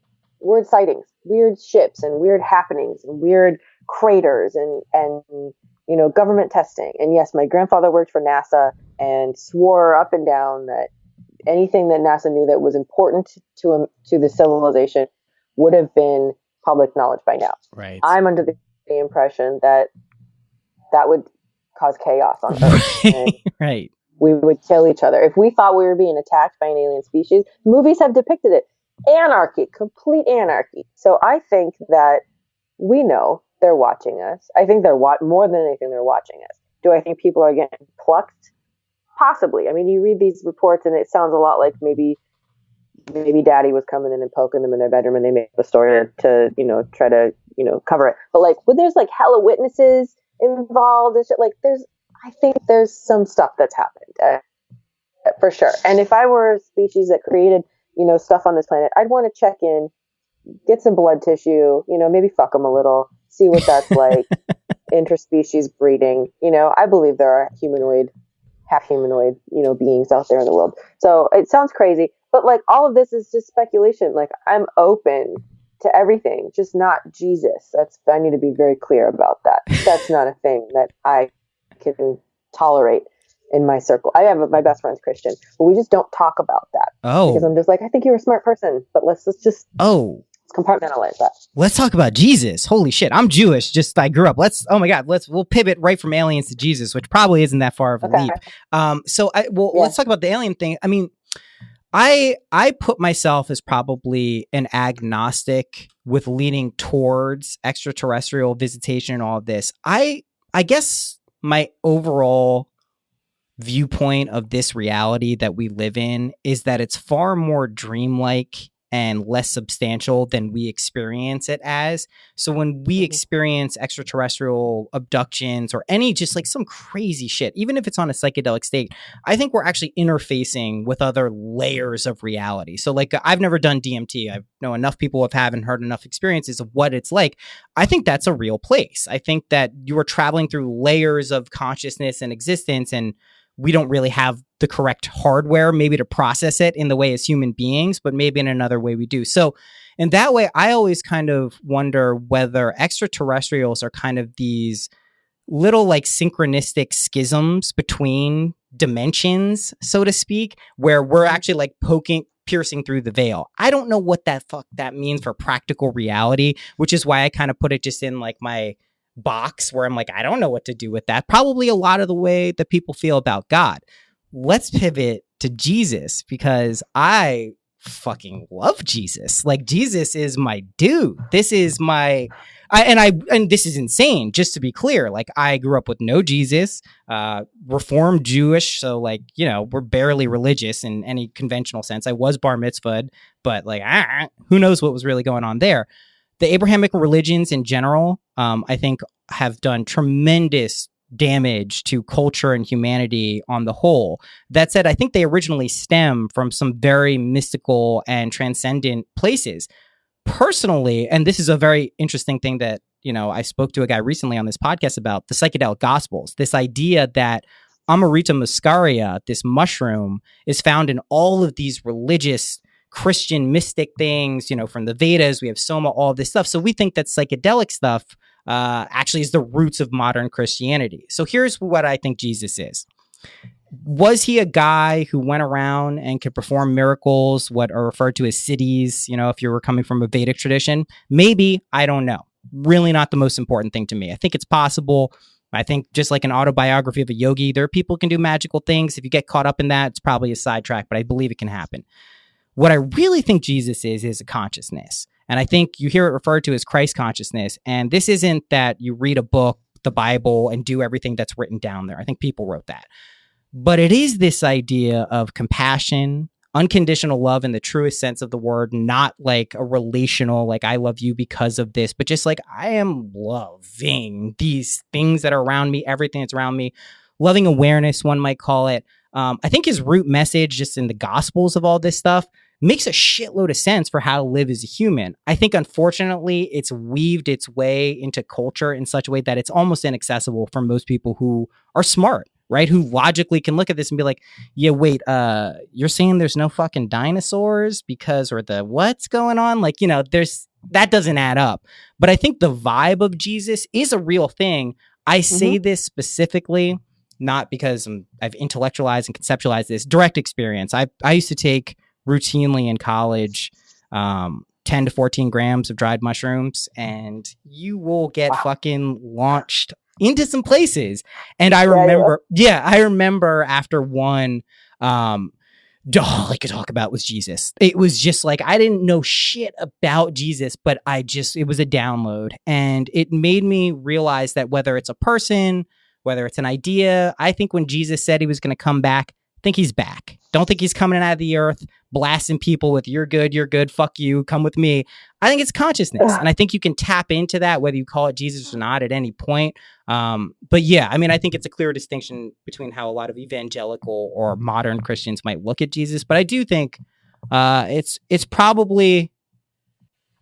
[SPEAKER 1] sightings, weird ships, and weird happenings, and weird craters, and government testing. And yes, my grandfather worked for NASA and swore up and down that anything that NASA knew that was important to the civilization would have been public knowledge by now.
[SPEAKER 6] Right.
[SPEAKER 1] I'm under the impression that would cause chaos on Earth.
[SPEAKER 6] Right.
[SPEAKER 1] we would kill each other. If we thought we were being attacked by an alien species, movies have depicted it. Anarchy, complete anarchy. So I think that we know they're watching us. I think they're more than anything, they're watching us. Do I think people are getting plucked? Possibly. I mean, you read these reports and it sounds a lot like maybe daddy was coming in and poking them in their bedroom and they made up a story to try to, cover it. But like, when there's like hella witnesses involved and shit, like I think there's some stuff that's happened for sure. And if I were a species that created, stuff on this planet, I'd want to check in, get some blood tissue, maybe fuck them a little, see what that's like. Interspecies breeding, I believe there are half humanoid, beings out there in the world. So it sounds crazy, but like all of this is just speculation. Like I'm open to everything, just not Jesus. I need to be very clear about that. That's not a thing that I can tolerate in my circle. I have my best friend's Christian, but we just don't talk about that.
[SPEAKER 6] Oh,
[SPEAKER 1] because I'm just like, I think you're a smart person, but let's just compartmentalize that.
[SPEAKER 6] Let's talk about Jesus. Holy shit, I'm Jewish. Just I grew up. We'll pivot right from aliens to Jesus, which probably isn't that far of a leap. Let's talk about the alien thing. I mean, I put myself as probably an agnostic with leaning towards extraterrestrial visitation and all of this. I guess my overall viewpoint of this reality that we live in is that it's far more dreamlike and less substantial than we experience it as. So when we experience extraterrestrial abductions or any just like some crazy shit, even if it's on a psychedelic state, I think we're actually interfacing with other layers of reality. So like I've never done DMT. I know enough people haven't heard enough experiences of what it's like. I think that's a real place. I think that you are traveling through layers of consciousness and existence, and we don't really have the correct hardware maybe to process it in the way as human beings, but maybe in another way we do. So in that way, I always kind of wonder whether extraterrestrials are kind of these little like synchronistic schisms between dimensions, so to speak, where we're actually like piercing through the veil. I don't know what that means for practical reality, which is why I kind of put it just in like my box where I'm like, I don't know what to do with that. Probably a lot of the way that people feel about God. Let's pivot to Jesus, because I fucking love Jesus. Like, Jesus is my dude. This is my, and this is insane, just to be clear. Like, I grew up with no Jesus, Reformed Jewish. So like, we're barely religious in any conventional sense. I was bar mitzvahed, but like, who knows what was really going on there. The Abrahamic religions in general, I think, have done tremendous damage to culture and humanity on the whole. That said, I think they originally stem from some very mystical and transcendent places. Personally, and this is a very interesting thing that, I spoke to a guy recently on this podcast about, the psychedelic gospels, this idea that Amarita muscaria, this mushroom, is found in all of these religious Christian mystic things, from the Vedas, we have Soma, all this stuff. So we think that psychedelic stuff actually is the roots of modern Christianity. So here's what I think Jesus is. Was he a guy who went around and could perform miracles, what are referred to as siddhis, if you were coming from a Vedic tradition? Maybe, I don't know. Really not the most important thing to me. I think it's possible. I think just like an autobiography of a yogi, there are people who can do magical things. If you get caught up in that, it's probably a sidetrack, but I believe it can happen. What I really think Jesus is a consciousness. And I think you hear it referred to as Christ consciousness. And this isn't that you read a book, the Bible, and do everything that's written down there. I think people wrote that. But it is this idea of compassion, unconditional love in the truest sense of the word, not like a relational, like I love you because of this, but just like I am loving these things that are around me, everything that's around me. Loving awareness, one might call it. I think his root message just in the gospels of all this stuff makes a shitload of sense for how to live as a human. I think, unfortunately, it's weaved its way into culture in such a way that it's almost inaccessible for most people who are smart, right? Who logically can look at this and be like, yeah, wait, you're saying there's no fucking dinosaurs or what's going on? Like, that doesn't add up. But I think the vibe of Jesus is a real thing. I say this specifically, not because I've intellectualized and conceptualized this, direct experience. I used to take routinely in college 10 to 14 grams of dried mushrooms, and you will get fucking launched into some places. And I remember after one, all I could talk about was Jesus. It was just like, I didn't know shit about Jesus, but it was a download. And it made me realize that whether it's a person, whether it's an idea, I think when Jesus said he was going to come back, I think he's back. Don't think he's coming out of the earth, blasting people with you're good, fuck you, come with me. I think it's consciousness. And I think you can tap into that, whether you call it Jesus or not at any point. But yeah, I mean, I think it's a clear distinction between how a lot of evangelical or modern Christians might look at Jesus. But I do think it's probably,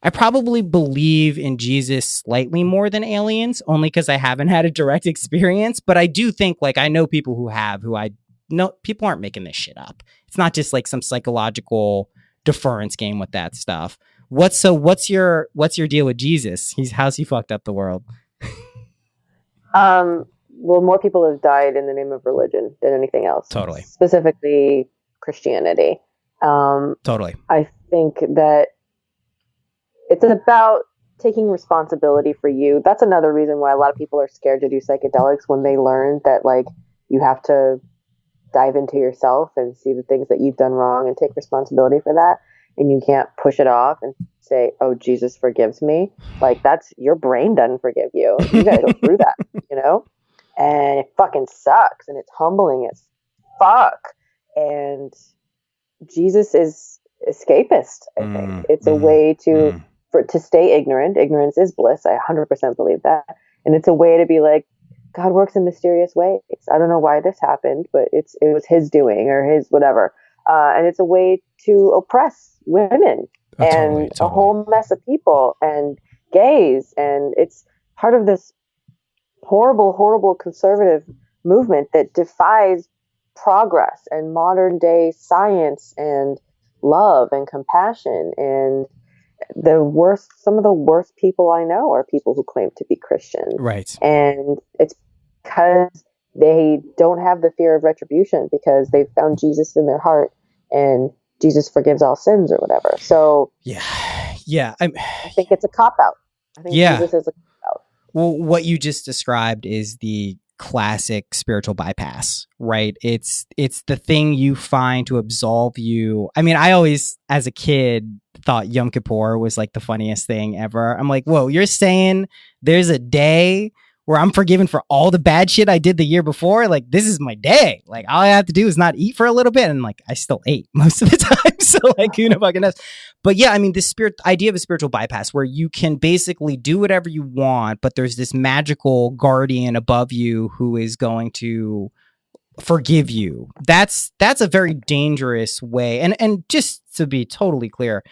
[SPEAKER 6] I probably believe in Jesus slightly more than aliens, only because I haven't had a direct experience. But I do think, like, I know people who have, who I know, people aren't making this shit up. It's not just like some psychological deference game with that stuff. What's your deal with Jesus? How's he fucked up the world?
[SPEAKER 1] Well, more people have died in the name of religion than anything else.
[SPEAKER 6] Totally.
[SPEAKER 1] Specifically Christianity.
[SPEAKER 6] Totally.
[SPEAKER 1] I think that it's about taking responsibility for you. That's another reason why a lot of people are scared to do psychedelics, when they learn that, like, you have to dive into yourself and see the things that you've done wrong and take responsibility for that. And you can't push it off and say, oh, Jesus forgives me. Like, that's, your brain doesn't forgive you. You gotta go through that, you know? And it fucking sucks, and it's humbling as fuck. And Jesus is escapist, I think. It's a way to stay ignorant. Ignorance is bliss. I 100% believe that. And it's a way to be like, God works in mysterious ways. I don't know why this happened, but it was his doing, or his whatever. And it's a way to oppress women and a whole mess of people and gays. And it's part of this horrible, horrible conservative movement that defies progress and modern day science and love and compassion. And some of the worst people I know are people who claim to be Christian.
[SPEAKER 6] Right. And
[SPEAKER 1] it's because they don't have the fear of retribution, because they've found Jesus in their heart, and Jesus forgives all sins or whatever. So
[SPEAKER 6] yeah,
[SPEAKER 1] I think it's a cop-out. I think Jesus is a cop-out.
[SPEAKER 6] Well, what you just described is the classic spiritual bypass, right? It's the thing you find to absolve you. I mean, I always, as a kid, thought Yom Kippur was like the funniest thing ever. I'm like, whoa, you're saying there's a day where I'm forgiven for all the bad shit I did the year before? Like, this is my day. Like, all I have to do is not eat for a little bit. And like, I still ate most of the time. So like, who fucking knows? But yeah, I mean, this idea of a spiritual bypass, where you can basically do whatever you want, but there's this magical guardian above you who is going to forgive you. That's a very dangerous way. And just to be totally clear,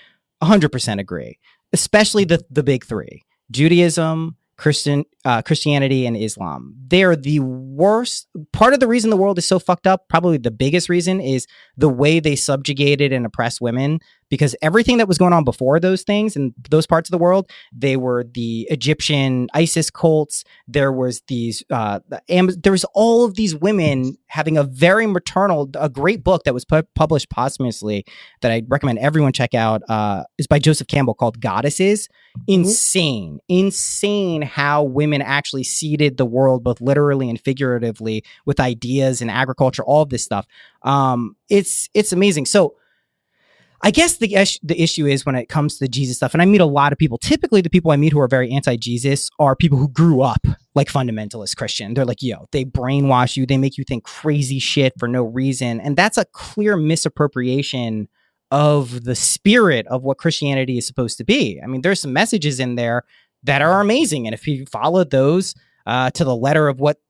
[SPEAKER 6] 100% agree, especially the big three: Judaism, Christianity, and Islam. They're the worst. Part of the reason the world is so fucked up, probably the biggest reason, is the way they subjugated and oppressed women. Because everything that was going on before those things in those parts of the world, they were the Egyptian ISIS cults. There was there was all of these women having a very maternal, a great book that was published posthumously that I recommend everyone check out, is by Joseph Campbell, called Goddesses. Insane how women actually seeded the world, both literally and figuratively, with ideas and agriculture, all of this stuff. It's amazing. So I guess the issue is when it comes to Jesus stuff, and I meet a lot of people, typically the people I meet who are very anti-Jesus are people who grew up like fundamentalist Christian. They're like, yo, they brainwash you. They make you think crazy shit for no reason. And that's a clear misappropriation of the spirit of what Christianity is supposed to be. I mean, there's some messages in there that are amazing. And if you follow those to the letter of what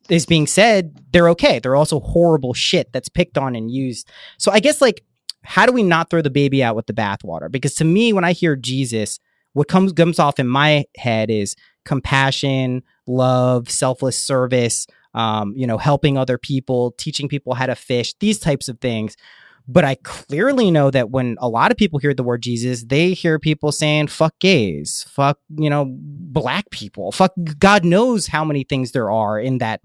[SPEAKER 6] is being said, they're okay. They're also horrible shit that's picked on and used. So I guess, like, how do we not throw the baby out with the bathwater? Because to me, when I hear Jesus, what comes off in my head is compassion, love, selfless service, helping other people, teaching people how to fish, these types of things. But I clearly know that when a lot of people hear the word Jesus, they hear people saying, fuck gays, fuck, black people, fuck God knows how many things there are in that,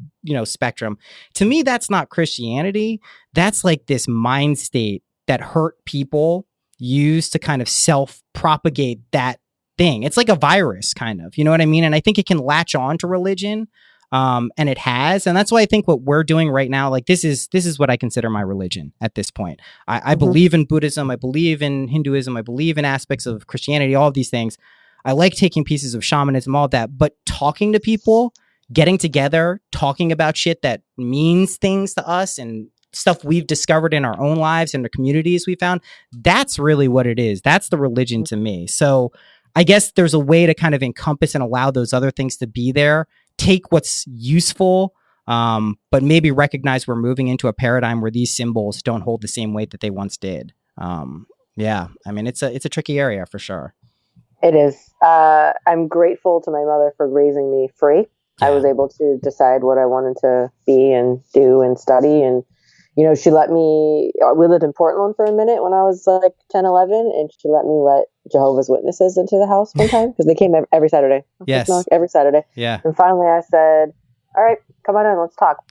[SPEAKER 6] spectrum. To me, that's not Christianity. That's like this mind state that hurt people use to kind of self-propagate that thing. It's like a virus, kind of, you know what I mean? And I think it can latch on to religion. And it has. And that's why I think what we're doing right now, like this is what I consider my religion at this point. I believe in Buddhism. I believe in Hinduism. I believe in aspects of Christianity, all of these things. I like taking pieces of shamanism, all of that, but talking to people, getting together, talking about shit that means things to us and stuff we've discovered in our own lives and the communities we found, that's really what it is. That's the religion to me. So I guess there's a way to kind of encompass and allow those other things to be there, take what's useful, but maybe recognize we're moving into a paradigm where these symbols don't hold the same weight that they once did. Yeah, I mean, it's a tricky area for sure.
[SPEAKER 1] It is. I'm grateful to my mother for raising me free.
[SPEAKER 6] Yeah.
[SPEAKER 1] I was able to decide what I wanted to be and do and study. And, you know, she let me, we lived in Portland for a minute when I was like 10, 11, and she let me let Jehovah's Witnesses into the house one time because they came every Saturday.
[SPEAKER 6] Yes.
[SPEAKER 1] Every Saturday.
[SPEAKER 6] Yeah.
[SPEAKER 1] And finally I said, all right, come on in, let's talk.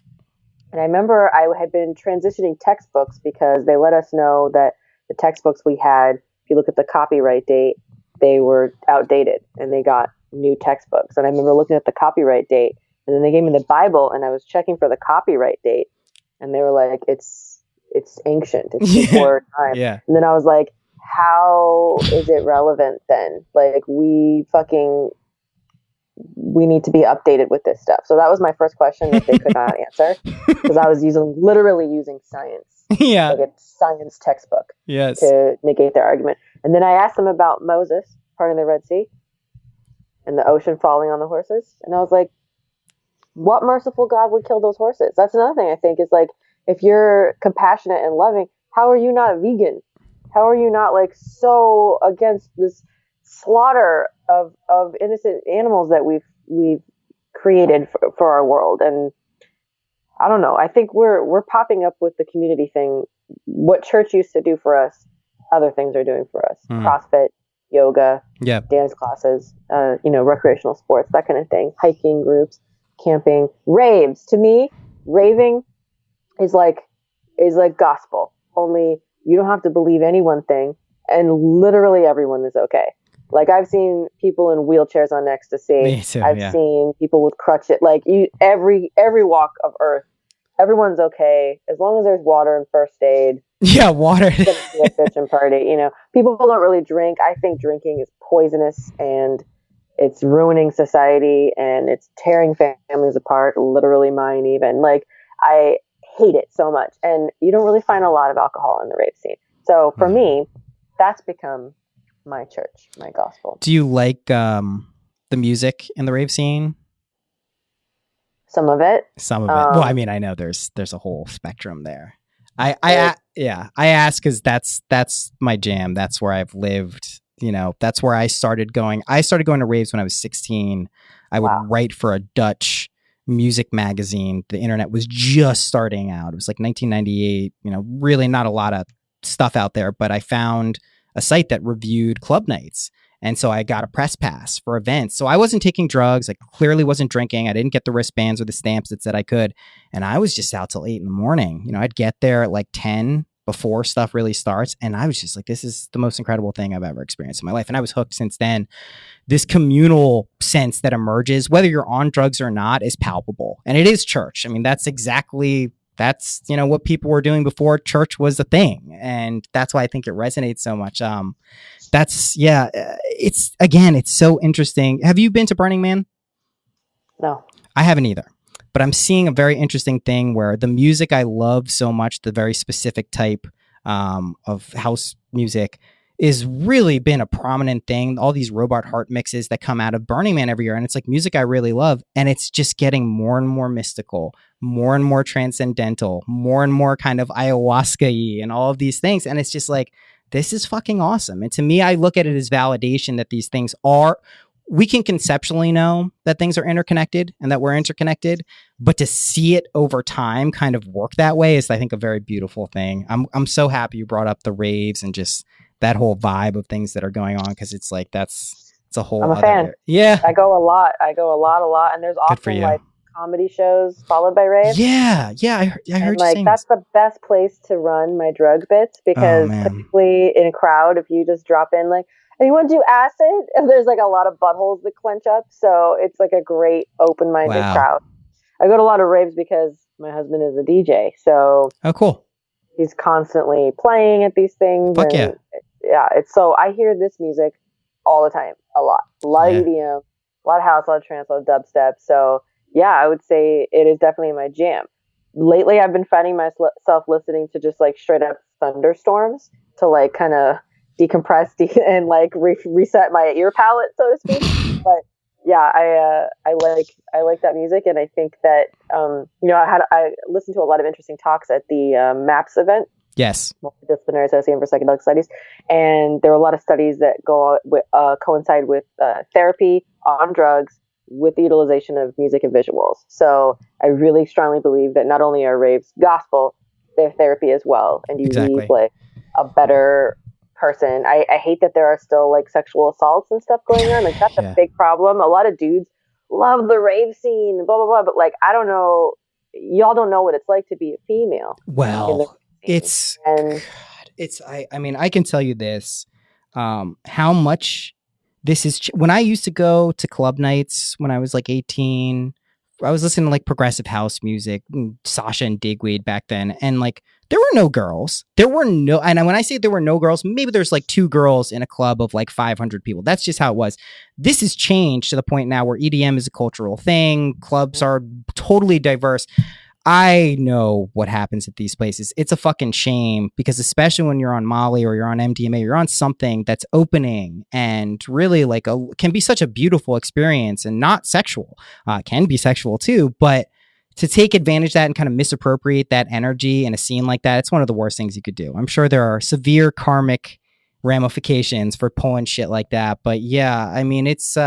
[SPEAKER 1] And I remember I had been transitioning textbooks because they let us know that the textbooks we had, if you look at the copyright date, they were outdated and they got new textbooks. And I remember looking at the copyright date, and then they gave me the Bible and I was checking for the copyright date, and they were like, it's ancient. It's before time.
[SPEAKER 6] Yeah.
[SPEAKER 1] And then I was like, how is it relevant then? Like we need to be updated with this stuff. So that was my first question that they could not answer because I was literally using science.
[SPEAKER 6] Yeah.
[SPEAKER 1] Like a science textbook.
[SPEAKER 6] Yes.
[SPEAKER 1] To negate their argument. And then I asked them about Moses parting the Red Sea and the ocean falling on the horses. And I was like, what merciful God would kill those horses? That's another thing I think is like, if you're compassionate and loving, how are you not vegan? How are you not like so against this slaughter of innocent animals that we've created for our world? And I don't know. I think we're popping up with the community thing. What church used to do for us, other things are doing for us. CrossFit, yoga, dance classes, recreational sports, that kind of thing. Hiking groups, camping, raves. To me, raving is like gospel. Only you don't have to believe any one thing, and literally everyone is okay. Like I've seen people in wheelchairs on ecstasy.
[SPEAKER 6] Me too,
[SPEAKER 1] I've seen people with crutches. Like every walk of earth, everyone's okay as long as there's water and first aid.
[SPEAKER 6] Yeah, water.
[SPEAKER 1] It's gonna be a kitchen party. You know, people don't really drink. I think drinking is poisonous and it's ruining society and it's tearing families apart. Literally, mine even. Like I hate it so much, and you don't really find a lot of alcohol in the rave scene. So for me, that's become my church, my gospel.
[SPEAKER 6] Do you like the music in the rave scene?
[SPEAKER 1] Some of it.
[SPEAKER 6] Well, I mean, I know there's a whole spectrum there. I ask because that's my jam. That's where I've lived. You know, that's where I started going. I started going to raves when I was 16. I would write for a Dutch music magazine. The internet was just starting out. It was like 1998. You know, really not a lot of stuff out there, but I found a site that reviewed club nights. And so I got a press pass for events. So I wasn't taking drugs. I clearly wasn't drinking. I didn't get the wristbands or the stamps that said I could. And I was just out till 8 a.m. You know, I'd get there at like 10 before stuff really starts. And I was just like, this is the most incredible thing I've ever experienced in my life. And I was hooked since then. This communal sense that emerges, whether you're on drugs or not, is palpable. And it is church. I mean, that's what people were doing before church was a thing. And that's why I think it resonates so much. It's so interesting. Have you been to Burning Man?
[SPEAKER 1] No.
[SPEAKER 6] I haven't either. But I'm seeing a very interesting thing where the music I love so much, the very specific type of house music, is really been a prominent thing. All these Robot Heart mixes that come out of Burning Man every year. And it's like music I really love. And it's just getting more and more mystical, more and more transcendental, more and more kind of ayahuasca-y and all of these things. And it's just like, this is fucking awesome. And to me, I look at it as validation that these things we can conceptually know that things are interconnected and that we're interconnected, but to see it over time kind of work that way is, I think, a very beautiful thing. I'm so happy you brought up the raves and just that whole vibe of things that are going on, because it's like it's a whole.
[SPEAKER 1] I'm a fan.
[SPEAKER 6] Yeah,
[SPEAKER 1] I go a lot, and there's often like comedy shows folled by raves.
[SPEAKER 6] Yeah. I heard you saying
[SPEAKER 1] that's the best place to run my drug bits, because typically in a crowd, if you just drop in like, and you want to do acid, and there's like a lot of buttholes that clench up, so it's like a great open-minded crowd. I go to a lot of raves because my husband is a DJ. So
[SPEAKER 6] Oh, cool.
[SPEAKER 1] he's constantly playing at these things.
[SPEAKER 6] Fuck
[SPEAKER 1] and it's so I hear this music all the time, a lot of EDM, a lot of house, a lot of trance, a lot of dubstep. So yeah, I would say it is definitely my jam. Lately, I've been finding myself listening to just like straight up thunderstorms to like kind of decompress and like reset my ear palette, so to speak. But yeah, I like that music, and I think that I listened to a lot of interesting talks at the MAPS event.
[SPEAKER 6] Yes.
[SPEAKER 1] Multidisciplinary Association for Psychedelic Studies, and there were a lot of studies that coincide with therapy on drugs with the utilization of music and visuals. So I really strongly believe that not only are raves gospel, they're therapy as well, and you leave like a better person. I hate that there are still like sexual assaults and stuff going on. Like that's a big problem. A lot of dudes love the rave scene, blah blah blah. But like I don't know, y'all don't know what it's like to be a female.
[SPEAKER 6] Well, I mean, I can tell you this, how much this is when I used to go to club nights when I was like 18. I was listening to like progressive house music, Sasha and Digweed back then, and like there were no girls. And when I say there were no girls, maybe there's like 2 girls in a club of like 500 people. That's just how it was. This has changed to the point now where EDM is a cultural thing. Clubs are totally diverse. I know what happens at these places. It's a fucking shame because especially when you're on Molly or you're on MDMA, you're on something that's opening and really like can be such a beautiful experience and not sexual. Can be sexual too, but to take advantage of that and kind of misappropriate that energy in a scene like that, it's one of the worst things you could do. I'm sure there are severe karmic ramifications for pulling shit like that. But yeah, I mean, it's,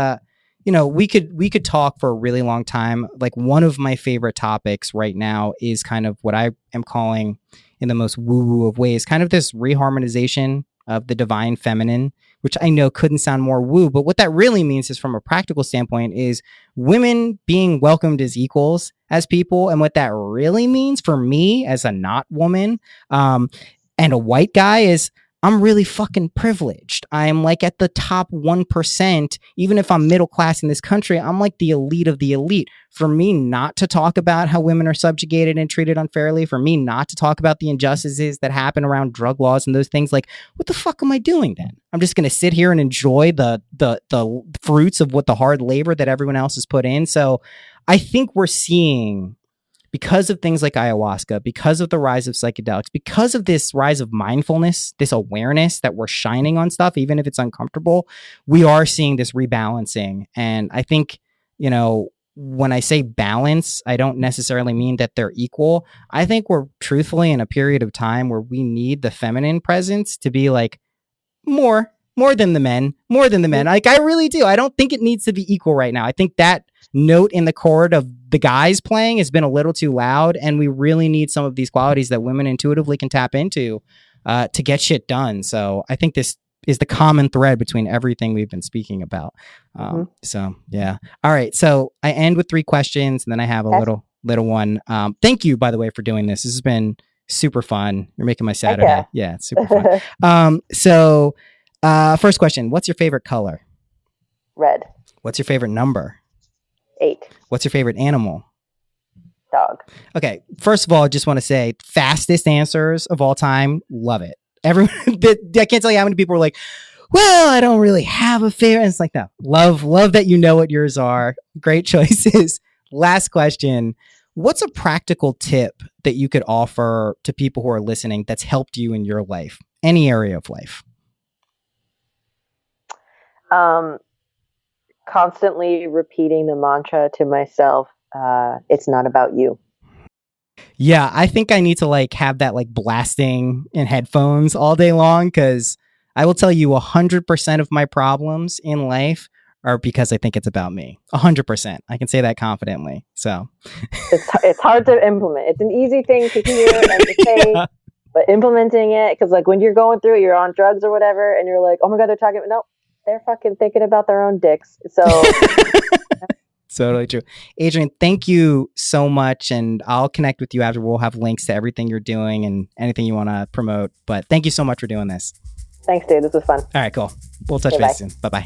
[SPEAKER 6] we could talk for a really long time. Like one of my favorite topics right now is kind of what I am calling in the most woo-woo of ways, kind of this reharmonization of the divine feminine, which I know couldn't sound more woo, but what that really means is from a practical standpoint is women being welcomed as equals as people. And what that really means for me as a not woman, and a white guy is I'm really fucking privileged. I'm like at the top 1%. Even if I'm middle class in this country, I'm like the elite of the elite. For me not to talk about how women are subjugated and treated unfairly, for me not to talk about the injustices that happen around drug laws and those things, like what the fuck am I doing then? I'm just going to sit here and enjoy the fruits of what the hard labor that everyone else has put in. So I think we're seeing, because of things like ayahuasca, because of the rise of psychedelics, because of this rise of mindfulness, this awareness that we're shining on stuff, even if it's uncomfortable, we are seeing this rebalancing. And I think, when I say balance, I don't necessarily mean that they're equal. I think we're truthfully in a period of time where we need the feminine presence to be like more than the men. Like I really do. I don't think it needs to be equal right now. I think that note in the chord of the guys playing has been a little too loud, and we really need some of these qualities that women intuitively can tap into to get shit done. So I think this is the common thread between everything we've been speaking about. So yeah. All right. So I end with 3 questions, and then I have a little one. Thank you, by the way, for doing this. This has been super fun. You're making my Saturday.
[SPEAKER 1] Okay.
[SPEAKER 6] Yeah, it's super fun. So first question, what's your favorite color?
[SPEAKER 1] Red.
[SPEAKER 6] What's your favorite number?
[SPEAKER 1] 8.
[SPEAKER 6] What's your favorite animal?
[SPEAKER 1] Dog.
[SPEAKER 6] Okay. First of all, I just want to say fastest answers of all time. Love it. Everyone, I can't tell you how many people are like, well, I don't really have a favorite. And it's like, no, love that you know what yours are. Great choices. Last question. What's a practical tip that you could offer to people who are listening that's helped you in your life, any area of life?
[SPEAKER 1] Constantly repeating the mantra to myself, it's not about you.
[SPEAKER 6] Yeah, I think I need to like have that like blasting in headphones all day long, because I will tell you 100% of my problems in life are because I think it's about me. 100%. I can say that confidently. So
[SPEAKER 1] it's hard to implement. It's an easy thing to hear and to say, but implementing it, because like when you're going through it, you're on drugs or whatever, and you're like, oh my God, they're talking. No, they're fucking thinking about their own dicks. So
[SPEAKER 6] totally true. Adrienne, thank you so much. And I'll connect with you after. We'll have links to everything you're doing and anything you want to promote. But thank you so much for doing this.
[SPEAKER 1] Thanks, dude. This was fun.
[SPEAKER 6] All right, cool. We'll touch base soon. Bye-bye.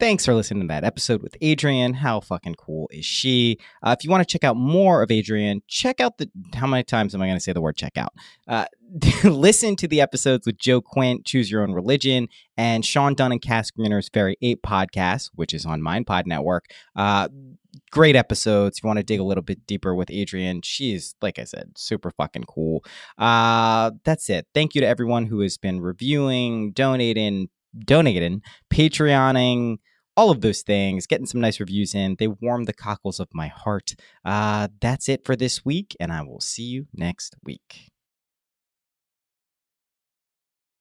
[SPEAKER 6] Thanks for listening to that episode with Adrienne. How fucking cool is she? If you want to check out more of Adrienne, check out how many times am I going to say the word check out? Listen to the episodes with Joe Quint, Choose Your Own Religion, and Sean Dunn and Cass Greener's Fairy 8 podcast, which is on MindPod Network. Great episodes. If you want to dig a little bit deeper with Adrienne, she is, like I said, super fucking cool. That's it. Thank you to everyone who has been reviewing, donating, Patreoning, all of those things, getting some nice reviews in. They warm the cockles of my heart. That's it for this week, and I will see you next week.